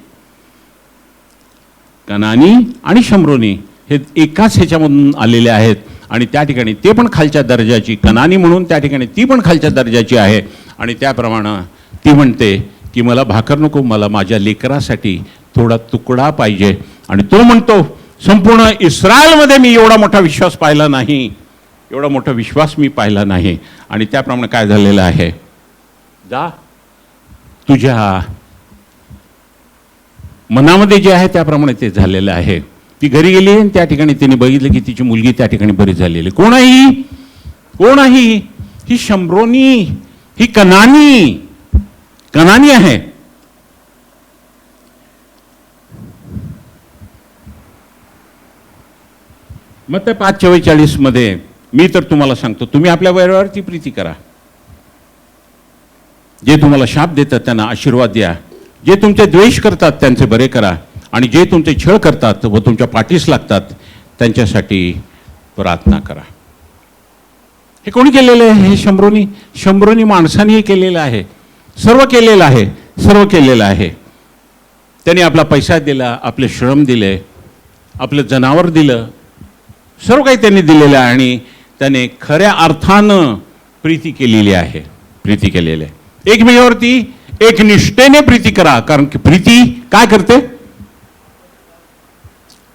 कनानी आणि शम्रोनी हे एकाच ह्याच्यामधून आलेले आहेत. आणि त्या ठिकाणी ते पण खालच्या दर्जाची, कनानी म्हणून त्या ठिकाणी ती पण खालच्या दर्जाची आहे. आणि त्याप्रमाणे ती म्हणते की मला भाकर नको, मला माझ्या लेकरासाठी थोडा तुकडा पाहिजे. आणि तो म्हणतो संपूर्ण इस्रायलमध्ये मी एवढा मोठा विश्वास पाहिला नाही, एवढा मोठा विश्वास मी पाहिला नाही. आणि त्याप्रमाणे काय झालेलं आहे, जा तुझ्या मनामध्ये जे आहे त्याप्रमाणे ते झालेलं आहे. ती घरी गेली आणि त्या ठिकाणी तिने बघितलं की तिची मुलगी त्या ठिकाणी बरी झालेली. कोण आहे ही शम्रोनी, ही कनानी आहे. मग त्या 5:44 मध्ये मी तर तुम्हाला सांगतो, तुम्ही आपल्या वयावरती प्रीती करा, जे तुम्हाला शाप देतात त्यांना आशीर्वाद द्या, जे तुमचे द्वेष करतात त्यांचे बरे करा, आणि जे तुमचे छळ करतात व तुमच्या पाठीस लागतात त्यांच्यासाठी प्रार्थना करा. हे कोणी केलेलं आहे? हे शम्रोनी माणसाने हे केलेलं आहे, सर्व केलेलं आहे. त्यांनी आपला पैसा दिला, आपले श्रम दिले, आपलं जनावर दिलं, सर्व काही त्यांनी दिलेलं आहे. आणि त्याने खऱ्या अर्थानं प्रीती केलेली आहे. एकमेकावरती एक निष्ठेने प्रीती करा, कारण की प्रीती काय करते?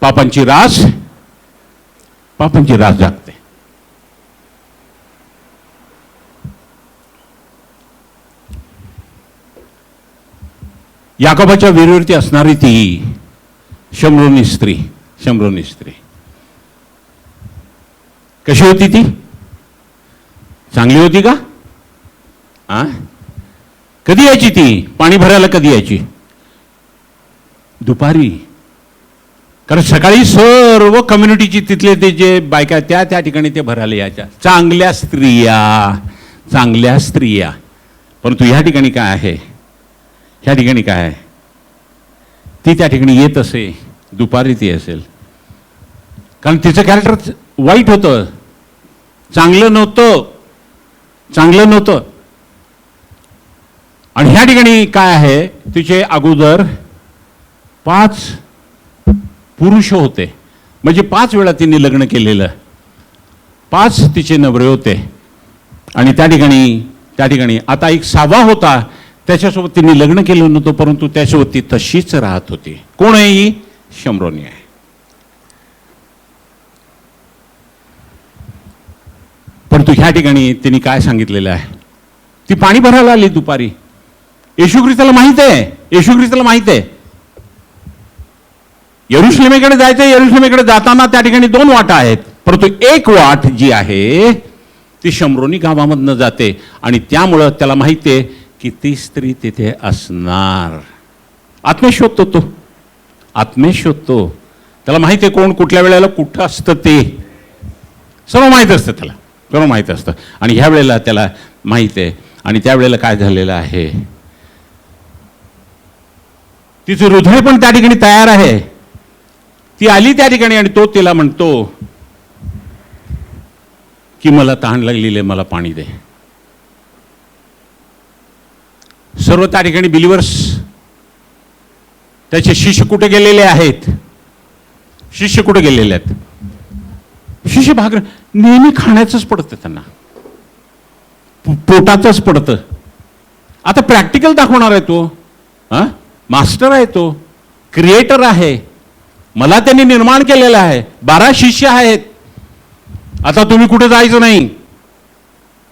पापांची रास जागते. याकोबाच्या विरोधी असणारी ती शम्रोनी स्त्री कशी होती? ती चांगली होती का? कधी यायची ती पाणी भरायला? कधी यायची? दुपारी. कारण सकाळी सर्व कम्युनिटीची तिथले ते जे बायका त्या ठिकाणी ते भरायला यायच्या. चांगल्या स्त्रिया. परंतु ह्या ठिकाणी काय आहे? ती त्या ठिकाणी येत असे, दुपारी ती असेल, कारण तिचं कॅरेक्टर वाईट होतं, चांगलं नव्हतं. आणि ह्या ठिकाणी काय आहे, तिचे अगोदर 5 पुरुष होते, म्हणजे 5 वेळा तिने लग्न केलेलं, 5 तिचे नवरे होते. आणि त्या ठिकाणी आता एक 6वा होता, त्याच्यासोबत तिने लग्न केलं नव्हतं, परंतु त्यासोबत ती तशीच राहत होती. कोण आहे ही? शम्रोनी आहे. परंतु ह्या ठिकाणी तिने काय सांगितलेलं आहे? ती पाणी भरायला आली दुपारी. येशू ख्रिस्ताला माहित आहे यरुशलेमेकडे जायचं. यरुशलेमेकडे जाताना त्या ठिकाणी 2 वाटा आहेत, परंतु एक वाट जी आहे ती शम्रोनी गावामधनं जाते. आणि त्यामुळं त्याला माहिती आहे की ती स्त्री तिथे असणार. आत्मेश शोधतो. त्याला माहिती आहे कोण कुठल्या वेळेला कुठं असतं, ते सर्व माहीत असतं. आणि ह्या वेळेला त्याला माहीत आहे. आणि त्यावेळेला काय झालेलं आहे, तिचं हृदय पण त्या ठिकाणी तयार आहे. ती आली त्या ठिकाणी आणि तो तिला म्हणतो की मला तहान लागलेली आहे, मला पाणी दे. सर्व त्या ठिकाणी बिलिव्हर्स, त्याचे शिष्य कुठे गेलेले आहेत? शिष्य भाग नेहमी खाण्याचंच पडतं त्यांना, पोटाचंच पडतं. आता प्रॅक्टिकल दाखवणार आहे तो, मास्टर आहे तो, क्रिएटर आहे, मला त्यांनी निर्माण केलेलं आहे. 12 शिष्य आहेत. आता तुम्ही कुठे जायचं नाही,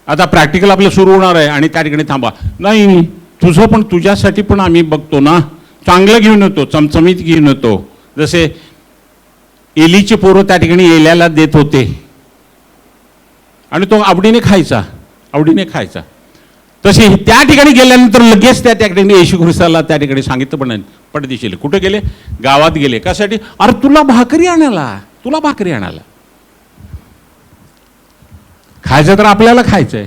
आता प्रॅक्टिकल आपलं सुरू होणार आहे. आणि त्या ठिकाणी थांबा, नाही तुझं पण, तुझ्यासाठी पण आम्ही बघतो ना, चांगलं घेऊन येतो, चमचमीत घेऊन येतो. जसे एलीचे पोरं त्या ठिकाणी एल्याला देत होते आणि तो आवडीने खायचा. तसे त्या ठिकाणी गेल्यानंतर लगेच त्या ठिकाणी येशू ख्रिस्ताला त्या ठिकाणी सांगितलं पण पटदिशील कुठे गेले? गावात गेले. कशासाठी? अरे तुला भाकरी आणायला, तुला भाकरी आणायला. खायचं तर आपल्याला खायचंय.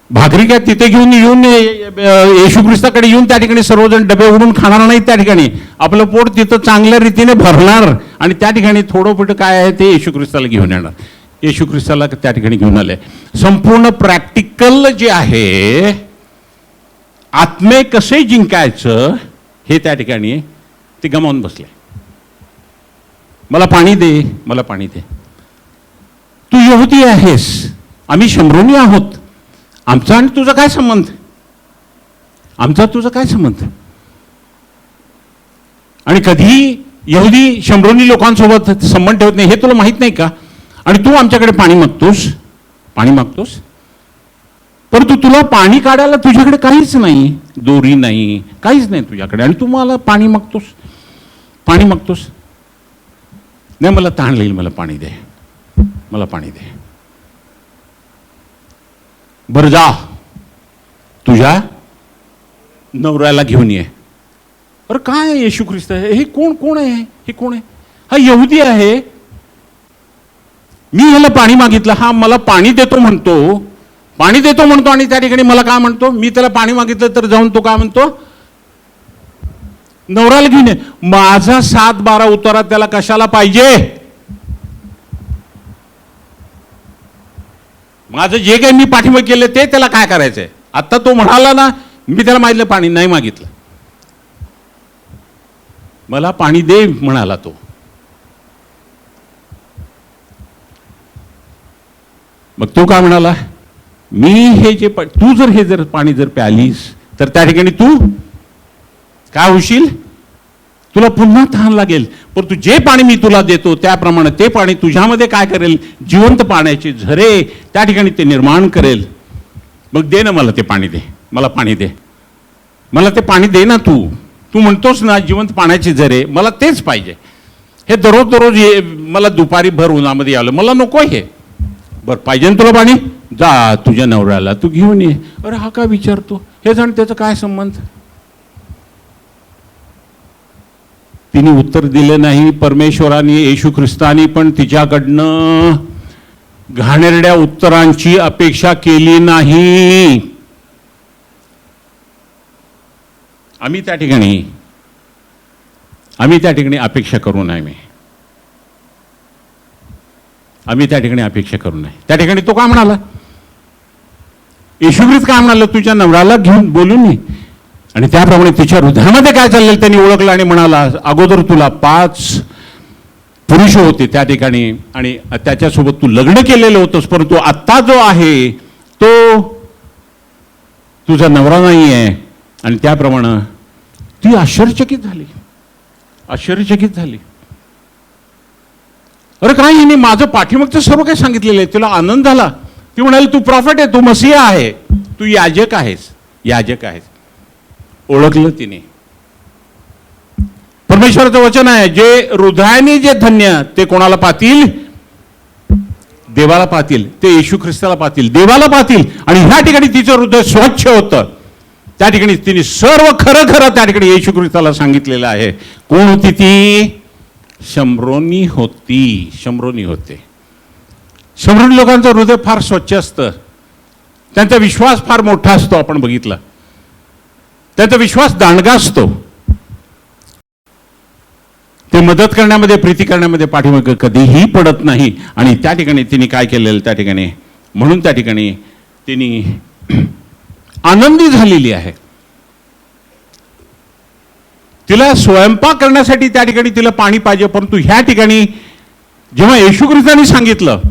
भाकरी काय तिथे घेऊन येशू ख्रिस्ताकडे येऊन त्या ठिकाणी सर्वजण डबे उडून खाणार नाहीत. त्या ठिकाणी आपलं पोट तिथं चांगल्या रीतीने भरणार आणि त्या ठिकाणी थोडं पुढं काय आहे ते येशू ख्रिस्ताला घेऊन येणार. येशू ख्रिस्ताला त्या ठिकाणी घेऊन आले. संपूर्ण प्रॅक्टिकल जे आहे, आत्मे कसे जिंकायचं हे त्या ठिकाणी ते गमावून बसले. मला पाणी दे, मला पाणी दे. तू यहुदी आहेस, आम्ही शमरोनी आहोत. आमचा आणि तुझा काय संबंध? आमचा तुझा काय संबंध? आणि कधी यहुदी शमरोनी लोकांसोबत संबंध ठेवत नाही हे तुला माहित नाही का? आणि तू आमच्याकडे पाणी मागतोस, पाणी मागतोस. परंतु तुला पाणी काढायला तुझ्याकडे काहीच नाही, दोरी नाही, काहीच नाही तुझ्याकडे, आणि तू मला पाणी मागतोस, पाणी मागतोस. नाही, मला तहान लागेल, मला पाणी दे, मला पाणी दे. बरं जा, तुझ्या नवऱ्याला घेऊन ये. अरे काय येशू ख्रिस्त आहे हे? कोण आहे हे? कोण आहे हा? यहुदी आहे. मी ह्याला पाणी मागितलं, हा मला पाणी देतो म्हणतो, पाणी देतो म्हणतो. आणि त्या ठिकाणी मला काय म्हणतो? मी त्याला पाणी मागितलं तर जाऊन तो काय म्हणतो? नवऱ्याला घेऊन ये. माझा 7-12 उतारा त्याला कशाला पाहिजे? माझं जे काही मी पाठिंबा केलं ते त्याला काय करायचंय? आता तो म्हणाला ना, मी त्याला मागितलं पाणी, नाही मागितलं, मला पाणी दे म्हणाला तो. मग तो काय म्हणाला? मी हे जे तू जर हे जर पाणी जर प्यालीस तर त्या ठिकाणी तू काय होशील? तुला पुन्हा तहान लागेल. परंतु जे पाणी मी तुला देतो त्याप्रमाणे ते पाणी तुझ्यामध्ये काय करेल? जिवंत पाण्याचे झरे त्या ठिकाणी ते निर्माण करेल. मग दे ना मला ते पाणी, दे मला पाणी, दे मला ते पाणी दे ना. तू म्हणतोस ना जिवंत पाण्याचे झरे, मला तेच पाहिजे. हे दररोज मला दुपारी भर उन्हामध्ये यावं, मला नको हे. बरं पाहिजे ना तुला पाणी? जा तुझ्या नवऱ्याला तू घेऊन ये. अरे हा काय विचारतो? हे जाण त्याचा काय संबंध? तिने उत्तर दिले नाही. परमेश्वराने, येशू ख्रिस्तानी पण तिच्याकडनं घाणेरड्या उत्तरांची अपेक्षा केली नाही. आम्ही त्या ठिकाणी अपेक्षा करू नये. आम्ही त्या ठिकाणी अपेक्षा करू नये. त्या ठिकाणी तो काय म्हणाला? येशू ख्रिस्त काय म्हणाला? तुझ्या नवऱ्याला घेऊन बोलून ये. आणि त्याप्रमाणे तिच्या हृदयामध्ये काय चाललेलं त्यांनी ओळखलं आणि म्हणाला, अगोदर तुला 5 पुरुष होते त्या ठिकाणी आणि त्याच्यासोबत तू लग्न केलेलं होतंस, परंतु आत्ता जो आहे तो तुझा नवरा नाही आहे. आणि त्याप्रमाणे ती आश्चर्यचकित झाली. अरे काय हिने माझं पाठीमागचं सर्व काही सांगितलेलं आहे. तिला आनंद झाला. ती म्हणाली, तू प्रॉफिट आहे, तू मसीहा आहे, तू याजक आहेस. ओळखलं तिने. परमेश्वराचं वचन आहे, जे हृदयाने जे धन्य ते कोणाला पाहतील? देवाला पाहतील. ते येशू ख्रिस्ताला पाहतील, देवाला पाहतील. आणि ह्या ठिकाणी तिचं हृदय स्वच्छ होतं. त्या ठिकाणी तिने सर्व खरं त्या ठिकाणी येशू ख्रिस्ताला सांगितलेलं आहे. कोण होती ती? शमरोनी होते. शमरोनी लोकांचं हृदय फार स्वच्छ असतं. त्यांचा विश्वास फार मोठा असतो. आपण बघितलं, त्यांचा विश्वास दांडगा असतो. ते मदत करण्यामध्ये, प्रीती करण्यामध्ये पाठीमागे कधीही पडत नाही. आणि त्या ठिकाणी तिने काय केलेलं? त्या ठिकाणी म्हणून त्या ठिकाणी तिने आनंदी झालेली आहे. तिला स्वयंपाक करण्यासाठी त्या ठिकाणी तिला पाणी पाहिजे. परंतु ह्या ठिकाणी जेव्हा येशू ख्रिस्तांनी सांगितलं,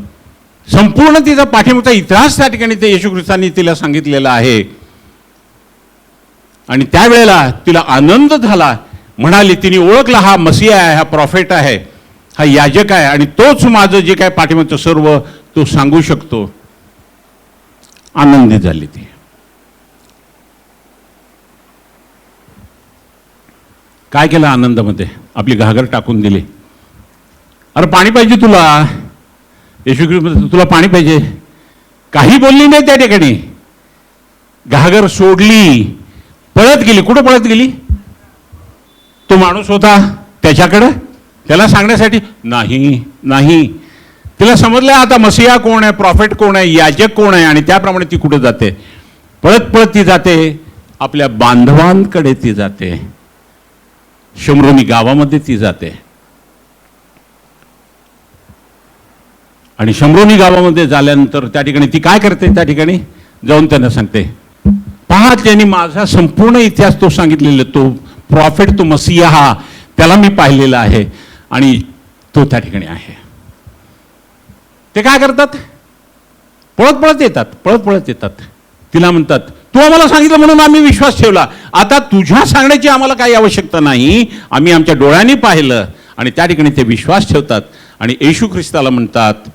संपूर्ण तिचा पाठीमागचा इतिहास त्या ठिकाणी ते येशू ख्रिस्तांनी तिला सांगितलेला आहे. आणि त्यावेळेला तिला आनंद झाला. म्हणाली, तिने ओळखला, हा मसीहा आहे, हा प्रॉफिट आहे, हा याजक आहे, आणि तोच माझं जे काय पाठीमागचं सर्व तो सांगू शकतो. आनंदित झाली ती. काय केलं आनंदामध्ये? आपली घागर टाकून दिली. अरे पाणी पाहिजे तुला, येशू ख्रिस्त तुला पाणी पाहिजे. काही बोलली नाही त्या ठिकाणी. घागर सोडली, पळत गेली. कुठं पळत गेली? तो माणूस होता त्याच्याकडे, त्याला सांगण्यासाठी नाही नाही. तिला समजलं आता मसिया कोण आहे, प्रॉफिट कोण आहे, याजक कोण आहे, आणि त्याप्रमाणे ती कुठे जाते? पळत पळत ती जाते आपल्या बांधवांकडे, ती जाते शम्रोनी गावामध्ये ती जाते. आणि शम्रोनी गावामध्ये झाल्यानंतर त्या ठिकाणी ती काय करते? त्या ठिकाणी जाऊन त्यांना सांगते, पहा त्यांनी माझा संपूर्ण इतिहास तो सांगितलेला, तो प्रॉफिट, तो मसिया हा, त्याला मी पाहिलेला आहे आणि तो त्या ठिकाणी आहे. ते काय करतात? पळत पळत येतात, पळत पळत येतात. तिला म्हणतात, तू आम्हाला सांगितलं म्हणून आम्ही विश्वास ठेवला, आता तुझ्या सांगण्याची आम्हाला काही आवश्यकता नाही, आम्ही आमच्या डोळ्यांनी पाहिलं. आणि त्या ठिकाणी ते विश्वास ठेवतात आणि येशू ख्रिस्ताला म्हणतात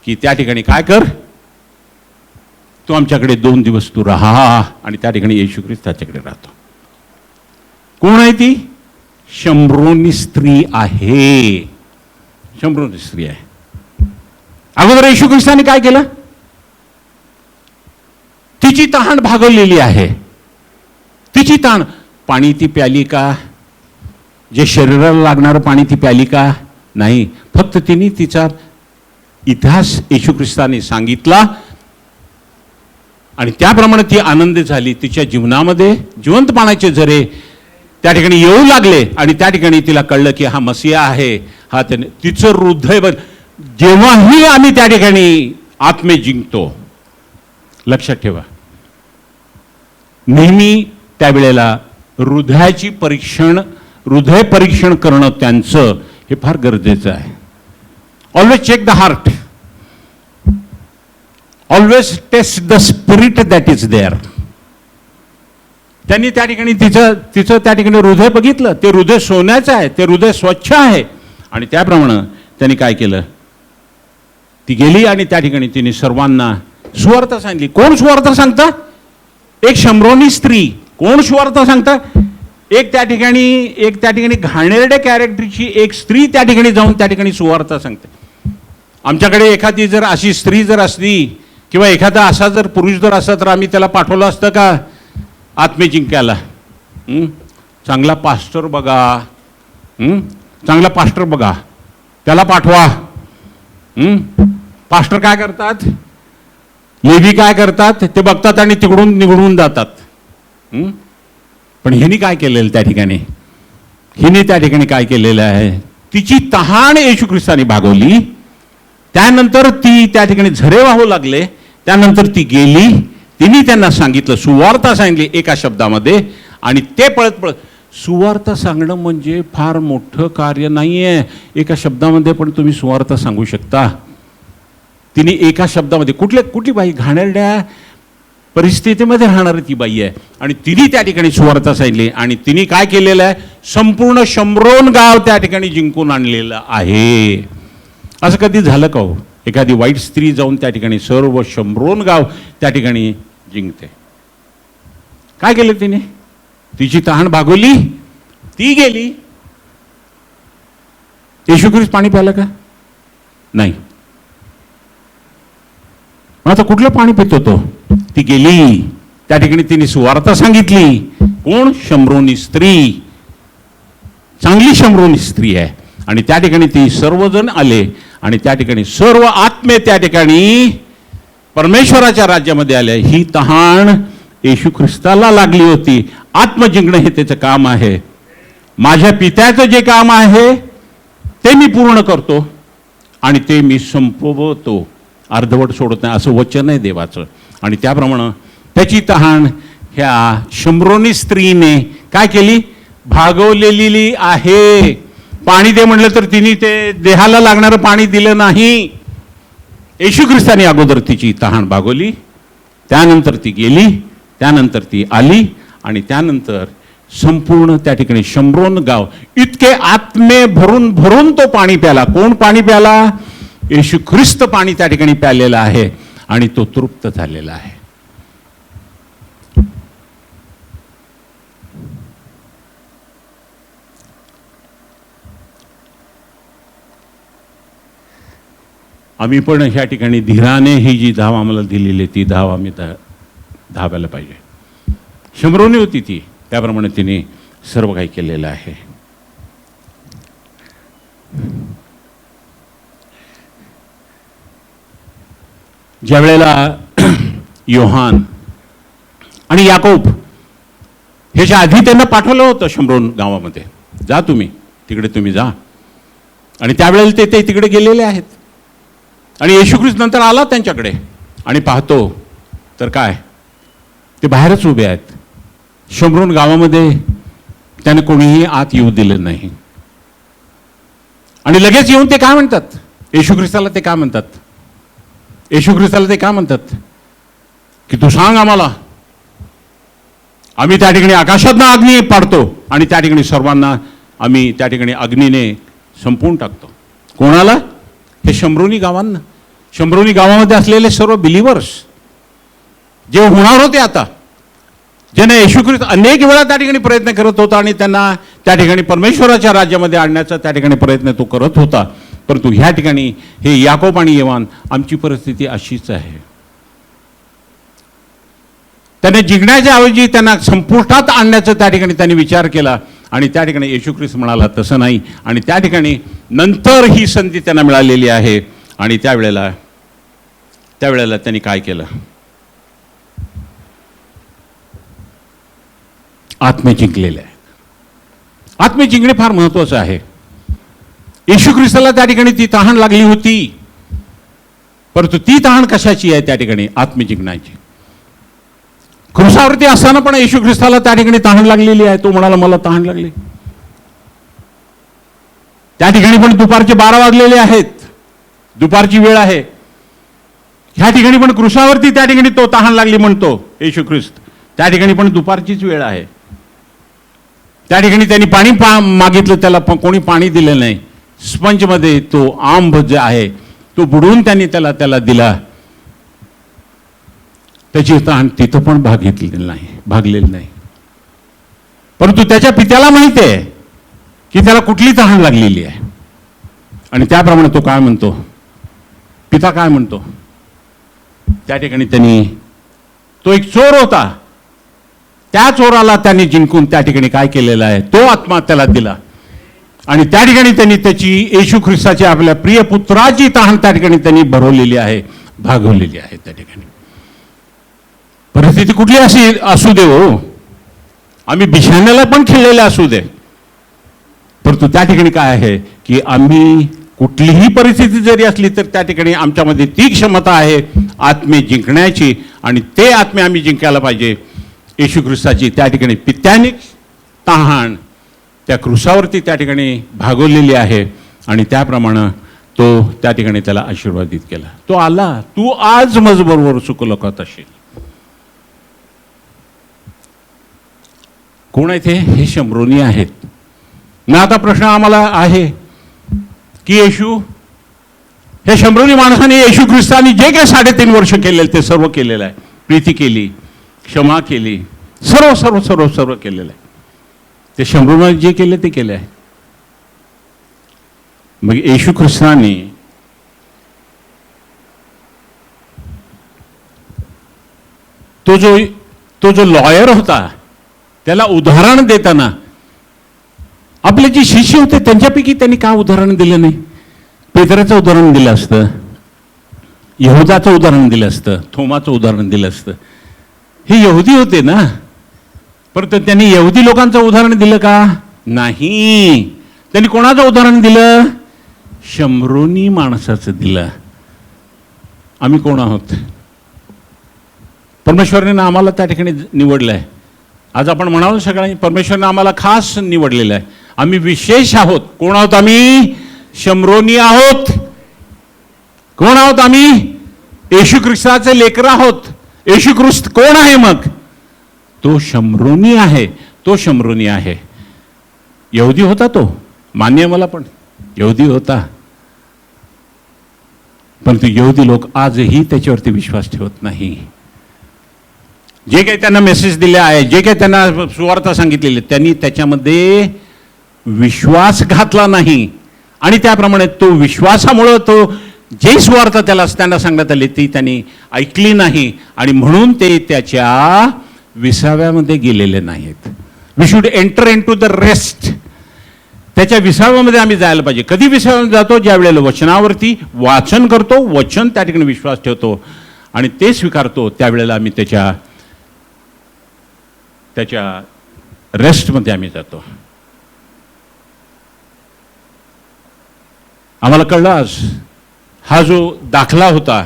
की त्या ठिकाणी काय कर, तू आमच्याकडे 2 दिवस तू राहा. आणि त्या ठिकाणी येशू ख्रिस्त त्याच्याकडे राहतो. कोण आहे ती? शम्रोनी स्त्री आहे. शम्रोनी स्त्री आहे. अगोदर येशू ख्रिस्ताने काय केलं? तिची तहान भागवलेली आहे. तिची तहान, पाणी ती प्याली का? जे शरीराला लागणारं पाणी ती प्याली का? नाही. फक्त तिने तिचा इतिहास येशू ख्रिस्ताने सांगितला आणि त्याप्रमाणे ती आनंदित झाली. तिच्या जीवनामध्ये जिवंत पाण्याचे झरे त्या ठिकाणी येऊ लागले आणि त्या ठिकाणी तिला कळलं की हा मसिया आहे. हा त्याने तिचं हृदय जेव्हाही आम्ही त्या ठिकाणी आत्मे जिंकतो, लक्षात ठेवा, नेहमी त्यावेळेला हृदय परीक्षण करणं त्यांचं हे फार गरजेचं आहे. Always check the heart, always test the spirit that is there. त्यांनी त्या ठिकाणी तिचं त्या ठिकाणी हृदय बघितलं. ते हृदय सोन्याचं आहे, ते हृदय स्वच्छ आहे. आणि त्याप्रमाणे त्यांनी काय केलं? ती गेली आणि त्या ठिकाणी तिने सर्वांना सुवार्ता सांगितली. कोण सुवार्ता सांगता? एक शम्रोनी स्त्री. कोण सुवार्ता सांगता? एक त्या ठिकाणी घाणेरड्या कॅरेक्टरची एक स्त्री त्या ठिकाणी जाऊन त्या ठिकाणी सुवार्ता सांगते. आमच्याकडे एखादी जर अशी स्त्री जर असली किंवा एखादा असा जर पुरुष जर असता तर आम्ही त्याला पाठवलं असतं का आत्मे जिंकायला? चांगला पास्टर बघा, चांगला पास्टर बघा, त्याला पाठवा. पास्टर काय करतात? लेवी काय करतात? ते बघतात आणि तिकडून निघून जातात. पण हिने काय केलेलं त्या ठिकाणी? हिने त्या ठिकाणी काय केलेलं आहे? तिची तहान येशू ख्रिस्ताने भागवली. त्यानंतर ती त्या ठिकाणी झरे वाहू लागले. त्यानंतर ती गेली, तिने त्यांना सांगितलं, सुवार्ता सांगितली एका शब्दामध्ये. आणि ते पळत पळत, सुवार्ता सांगणं म्हणजे फार मोठं कार्य नाहीये. एका शब्दामध्ये पण तुम्ही सुवार्ता सांगू शकता. तिने एका शब्दामध्ये, कुठली बाई? घाणेरड्या परिस्थितीमध्ये राहणारी ती बाई आहे आणि तिने त्या ठिकाणी सुवार्ता सांगितली. आणि तिने काय केलेलं आहे? संपूर्ण शम्रोन गाव त्या ठिकाणी जिंकून आणलेलं आहे. असं कधी झालं का हो? एखादी वाईट स्त्री जाऊन त्या ठिकाणी सर्व शम्रोन गाव त्या ठिकाणी जिंकते. काय केलं तिने? तिची तहान भागवली, ती गेली. येशू ख्रिस्त पाणी प्यालं का? नाही. आता कुठलं पाणी पितो तो? ती गेली, त्या ठिकाणी तिने सुवार्ता सांगितली. कोण? शम्रोनी स्त्री. चांगली शम्रोनी स्त्री आहे. आणि त्या ठिकाणी ती सर्वजण आले आणि त्या ठिकाणी सर्व आत्मे त्या ठिकाणी परमेश्वराच्या राज्यामध्ये आले. ही तहान येशू ख्रिस्ताला लागली होती. आत्म जिंकणं हे त्याचं काम आहे. माझ्या पित्याचं जे काम आहे ते मी पूर्ण करतो आणि ते मी संपवतो, अर्धवट सोडत नाही, असं वचन आहे देवाचं. आणि त्याप्रमाणे त्याची तहान ह्या शम्रोनी स्त्रीने काय केली? भागवलेली आहे. पाणी दे म्हटलं तर तिने ते देहाला लागणारं पाणी दिलं नाही. येशू ख्रिस्ताने अगोदर तिची तहान भागवली, त्यानंतर ती गेली, त्यानंतर ती आली आणि त्यानंतर संपूर्ण त्या ठिकाणी शम्रोन गाव इतके आत्मे भरून भरून तो पाणी प्याला. कोण पाणी प्याला? येशू ख्रिस्त पाणी त्या ठिकाणी प्यालेलं आहे आणि तो तृप्त झालेला आहे. आम्ही पण ह्या ठिकाणी धीराने ही जी धाव आम्हाला दिलेली ती धाव आम्ही धावायला पाहिजे. शंभरोनी होती ती, त्याप्रमाणे तिने सर्व काही केलेलं आहे. ज्या वेळेला योहान आणि याकोब ह्याच्या आधी त्यांना पाठवलं होतं शमरोन गावामध्ये, जा तुम्ही तिकडे, तुम्ही जा. आणि त्यावेळेला ते तिकडे गेलेले आहेत. आणि येशू ख्रिस्त नंतर आला त्यांच्याकडे आणि पाहतो तर काय, ते बाहेरच उभे आहेत. शमरोन गावामध्ये त्याने कोणीही आत येऊ दिलं नाही. आणि लगेच येऊन ते काय म्हणतात, येशू ख्रिस्ताला ते काय म्हणतात, येशू ख्रिस्ताला ते काय म्हणतात की तू सांग आम्हाला, आम्ही त्या ठिकाणी आकाशातनं अग्नी पाडतो आणि त्या ठिकाणी सर्वांना आम्ही त्या ठिकाणी अग्नीने संपवून टाकतो. कोणाला? हे शमरोनी गावांना, शमरोनी गावामध्ये असलेले सर्व बिलिव्हर्स जे होणार होते आता, ज्याने येशू ख्रिस्त अनेक वेळा त्या ठिकाणी प्रयत्न करत होता आणि त्यांना त्या ठिकाणी परमेश्वराच्या राज्यामध्ये आणण्याचा त्या ठिकाणी प्रयत्न तो करत होता. परंतु ह्या ठिकाणी हे याकोब आणि योहान, आमची परिस्थिती अशीच आहे. त्याने जिंकण्याच्या ऐवजी त्यांना संपुष्टात आणण्याचा त्या ठिकाणी त्यांनी विचार केला. आणि त्या ठिकाणी येशू ख्रिस्त म्हणाला तसं नाही. आणि त्या ठिकाणी नंतर ही संधी त्यांना मिळालेली आहे. आणि त्यावेळेला त्यांनी काय केलं, आत्मे जिंकलेले आहेत. आत्मे जिंकणे फार महत्वाचं आहे. येशू ख्रिस्ताला त्या ठिकाणी ती तहान लागली होती, परंतु ती तहान कशाची आहे? त्या ठिकाणी आत्मे जिंकण्याची. क्रुसावरती असताना पण येशू ख्रिस्ताला त्या ठिकाणी तहान लागलेली आहे. तो म्हणाला मला तहान लागली. त्या ठिकाणी पण दुपारचे 12 वाजलेले आहेत, दुपारची वेळ आहे. ह्या ठिकाणी पण क्रुसावरती त्या ठिकाणी तो तहान लागली म्हणतो येशू ख्रिस्त. त्या ठिकाणी पण दुपारचीच वेळ आहे. त्या ठिकाणी त्यांनी पाणी मागितलं, त्याला कोणी पाणी दिलं नाही. स्पंजमध्ये तो आंब जे आहे तो बुडवून त्यांनी त्याला दिला. त्याची तहान तिथं पण भागलेली नाही. परंतु त्याच्या पित्याला माहिती आहे की त्याला कुठली तहान लागलेली आहे. आणि त्याप्रमाणे तो काय म्हणतो, पिता काय म्हणतो, त्या ठिकाणी त्यांनी, तो एक चोर होता, त्या चोराला त्यांनी जिंकून त्या ठिकाणी काय केलेलं आहे, तो आत्मा त्याला दिला. आणि त्या ठिकाणी त्यांनी त्याची, येशू ख्रिस्ताची, आपल्या प्रिय पुत्राची तहान त्या ठिकाणी त्यांनी भरवलेली आहे, भागवलेली आहे. त्या ठिकाणी परिस्थिती कुठली असू दे हो, आम्ही बिछाण्याला पण खेळलेले असू दे, परंतु त्या ठिकाणी काय आहे की आम्ही कुठलीही परिस्थिती जरी असली तर त्या ठिकाणी आमच्यामध्ये ती क्षमता आहे आत्मे जिंकण्याची. आणि ते आत्मे आम्ही जिंकायला पाहिजे. येशू ख्रिस्ताची त्या ठिकाणी पित्याने तहान त्या क्रुसावरती त्या ठिकाणी भागवलेली आहे. आणि त्याप्रमाणे तो त्या ठिकाणी त्याला आशीर्वादित केला. तो आला, तू आज मजबरोबर सुखलोकात असेल. कोण आहे ते? हे शमरोनी आहेत ना. आता प्रश्न आम्हाला आहे की येशू, हे शमरोनी माणसाने येशू ख्रिस्तानी जे काही 3.5 वर्ष केलेलं ते सर्व केलेलं आहे. प्रीती केली, क्षमा केली, सर्व सर्व सर्व सर्व केलेलं आहे. ते शमरोनाने जे केले ते केले आहे. मग येशू ख्रिस्ताने तो जो लॉयर होता त्याला उदाहरण देताना आपले जे शिष्य होते त्यांच्यापैकी त्यांनी का उदाहरण दिलं नाही? पेत्राचं उदाहरण दिलं असतं, यहुदाचं उदाहरण दिलं असतं, थोमाचं उदाहरण दिलं असतं. हे यहुदी होते ना, परंतु त्यांनी यहुदी लोकांचं उदाहरण दिलं का? नाही. त्यांनी कोणाचं उदाहरण दिलं? शमरोनी माणसाचं दिलं. आम्ही कोण आहोत? परमेश्वराने आम्हाला त्या ठिकाणी निवडलं आहे. आज आपण म्हणाल सगळ्यांनी, परमेश्वराने आम्हाला खास निवडलेलं आहे. आम्ही विशेष आहोत. कोण आहोत आम्ही? शमरोनी आहोत. कोण आहोत आम्ही? येशू ख्रिस्ताचे लेकर आहोत. येशू ख्रिस्त कोण आहे मग? तो शमरोनी आहे. तो शमरोनी आहे. यहुदी होता तो, मान्य मला, पण यहुदी होता. परंतु यहुदी लोक आजही त्याच्यावरती विश्वास ठेवत नाही. जे काही त्यांना मेसेज दिले आहे, जे काही त्यांना सुवार्ता सांगितलेली, त्यांनी त्याच्यामध्ये विश्वास घातला नाही. आणि त्याप्रमाणे तो विश्वासामुळं तो जे सुवार्ता त्यांना सांगण्यात आली ती त्यांनी ऐकली नाही. आणि म्हणून ते त्याच्या विसाव्यामध्ये गेलेले नाहीत. We should enter into the rest. त्याच्या विसाव्यामध्ये आम्ही जायला पाहिजे. कधी विसाव्यामध्ये जातो? ज्या वेळेला वचनावरती वाचन करतो, वचन त्या ठिकाणी विश्वास ठेवतो आणि ते स्वीकारतो, त्यावेळेला आम्ही त्याच्या रेस्टमध्ये आम्ही जातो. आम्हाला कळलं आज हा जो दाखला होता,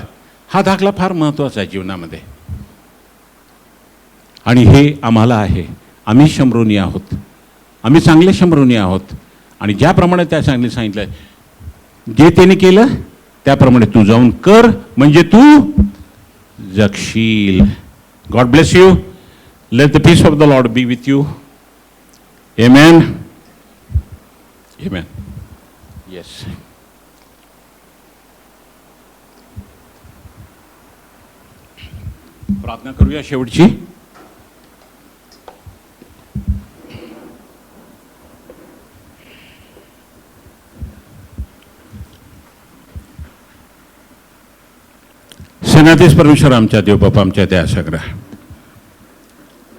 हा दाखला फार महत्त्वाचा आहे जीवनामध्ये. आणि हे आम्हाला आहे. आम्ही शंभरोनी आहोत, आम्ही चांगले शंभरोनी आहोत. आणि ज्याप्रमाणे त्या चांगले सांगितलं, जे त्याने केलं त्याप्रमाणे तू जाऊन कर, म्हणजे तू जगशील. God bless you. Let the peace of the Lord be with you. Amen. Amen. Yes. प्रार्थना करूया शेवटची. सेनाधीश परमेश्वर, आमच्या देव बापा, आमच्या त्या सगळ्या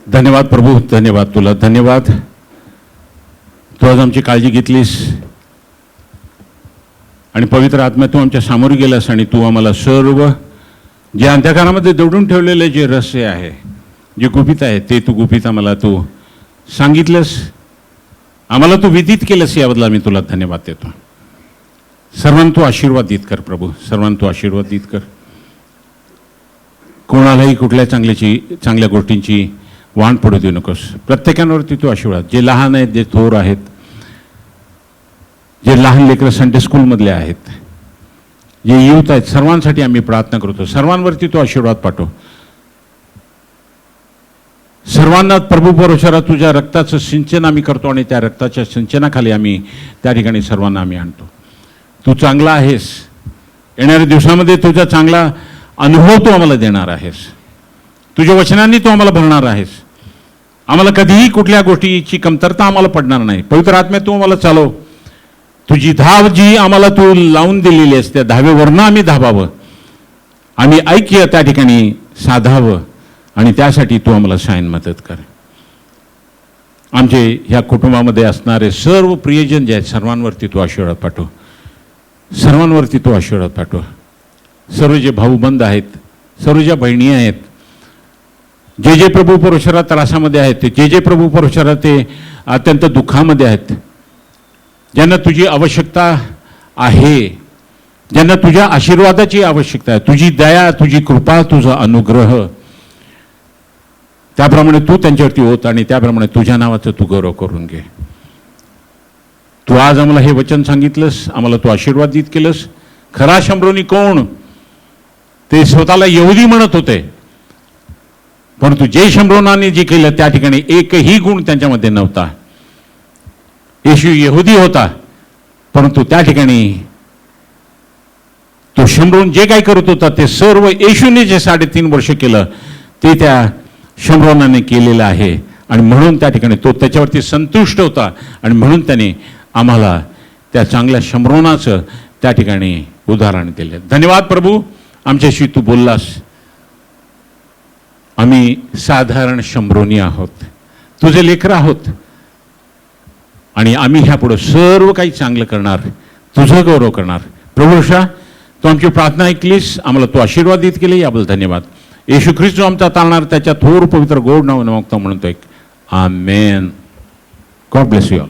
धन्यवाद प्रभू. धन्यवाद तुला. धन्यवाद. तू आज आमची काळजी घेतलीस आणि पवित्र आत्मा तू आमच्या सामोरी गेलास आणि तू आम्हाला सर्व जे अंधकारामध्ये दडून ठेवलेले जे रहस्य आहे, जे गुपित आहे, ते तू गुपित आम्हाला तू सांगितलंस, आम्हाला तू विदित केलंस. याबद्दल आम्ही तुला धन्यवाद देतो. सर्वांना तू आशीर्वादित कर प्रभू. सर्वांना तू आशीर्वादित कर. कोणालाही कुठल्या चांगल्या गोष्टींची वाण पडू देऊ नकोस. प्रत्येकावरती तू आशीर्वाद. जे लहान आहेत, जे थोर आहेत, जे लहान लेकरं संडे स्कूलमधले आहेत, जे यूथ आहेत, सर्वांसाठी आम्ही प्रार्थना करतो. सर्वांवरती तो आशीर्वाद पाठव. सर्वांना प्रभू परमेश्वरा तुझ्या रक्ताचं सिंचन आम्ही करतो आणि त्या रक्ताच्या सिंचनाखाली आम्ही त्या ठिकाणी सर्वांना आम्ही आणतो. तू चांगला आहेस. येणाऱ्या दिवसामध्ये तुझा चांगला अनुभव तू आम्हाला देणार आहेस. तुझ्या वचनांनी तू आम्हाला भरणार आहेस. आम्हाला कधीही कुठल्या गोष्टीची कमतरता आम्हाला पडणार नाही. पवित्र आत्म्यात तू आम्हाला चालव. तुझी धाव जी आम्हाला तू लावून दिलेली आहेस, त्या धावेवरनं आम्ही धावावं. आम्ही ऐक्य त्या ठिकाणी साधावं आणि त्यासाठी तू आम्हाला सायन मदत कर. आमचे ह्या कुटुंबामध्ये असणारे सर्व प्रियजन जे आहेत, सर्वांवरती तू आशीर्वाद पाठव. सर्वांवरती तू आशीर्वाद पाठव. सर्व जे भाऊबंद आहेत, सर्व ज्या बहिणी आहेत, जे प्रभू परमेश्वरा त्रासामध्ये आहेत, जे प्रभू परमेश्वरा ते अत्यंत दुःखामध्ये आहेत, ज्यांना तुझी आवश्यकता आहे, ज्यांना तुझ्या आशीर्वादाची आवश्यकता आहे, तुझी दया, तुझी कृपा, तुझा अनुग्रह, त्याप्रमाणे तू त्यांच्यावरती होत आणि त्याप्रमाणे तुझ्या नावाचं तू गौरव करून घे. तू आज आम्हाला हे वचन सांगितलंस, आम्हाला तू आशीर्वादित केलंस. खरा शंभरोनी कोण? ते स्वतःला यहुदी म्हणत होते, परंतु जे शंभरोनाने जे केलं त्या ठिकाणी एकही गुण त्यांच्यामध्ये नव्हता. येशू यहुदी होता, परंतु त्या ठिकाणी तो शंभरोन जे काही करत होता ते सर्व येशूने जे 3.5 वर्ष केलं ते त्या शंभरोनाने केलेलं आहे. आणि म्हणून त्या ठिकाणी तो त्याच्यावरती संतुष्ट होता आणि म्हणून त्याने आम्हाला त्या चांगल्या शंभरोनाचं त्या ठिकाणी उदाहरण दिले. धन्यवाद प्रभू. आमच्याशी तू बोललास. आम्ही साधारण शंभरोनी आहोत, तुझे लेकर आहोत आणि आम्ही ह्यापुढे सर्व काही चांगलं करणार, तुझं गौरव करणार. प्रभू तू आमची प्रार्थना ऐकलीस, आम्हाला तू आशीर्वादित केले, याबद्दल धन्यवाद. येशू ख्रिस्त जो आमचा चालणार त्याच्या थोर पवित्र गोड नाव मागतो म्हणतोय. Amen. God bless you all.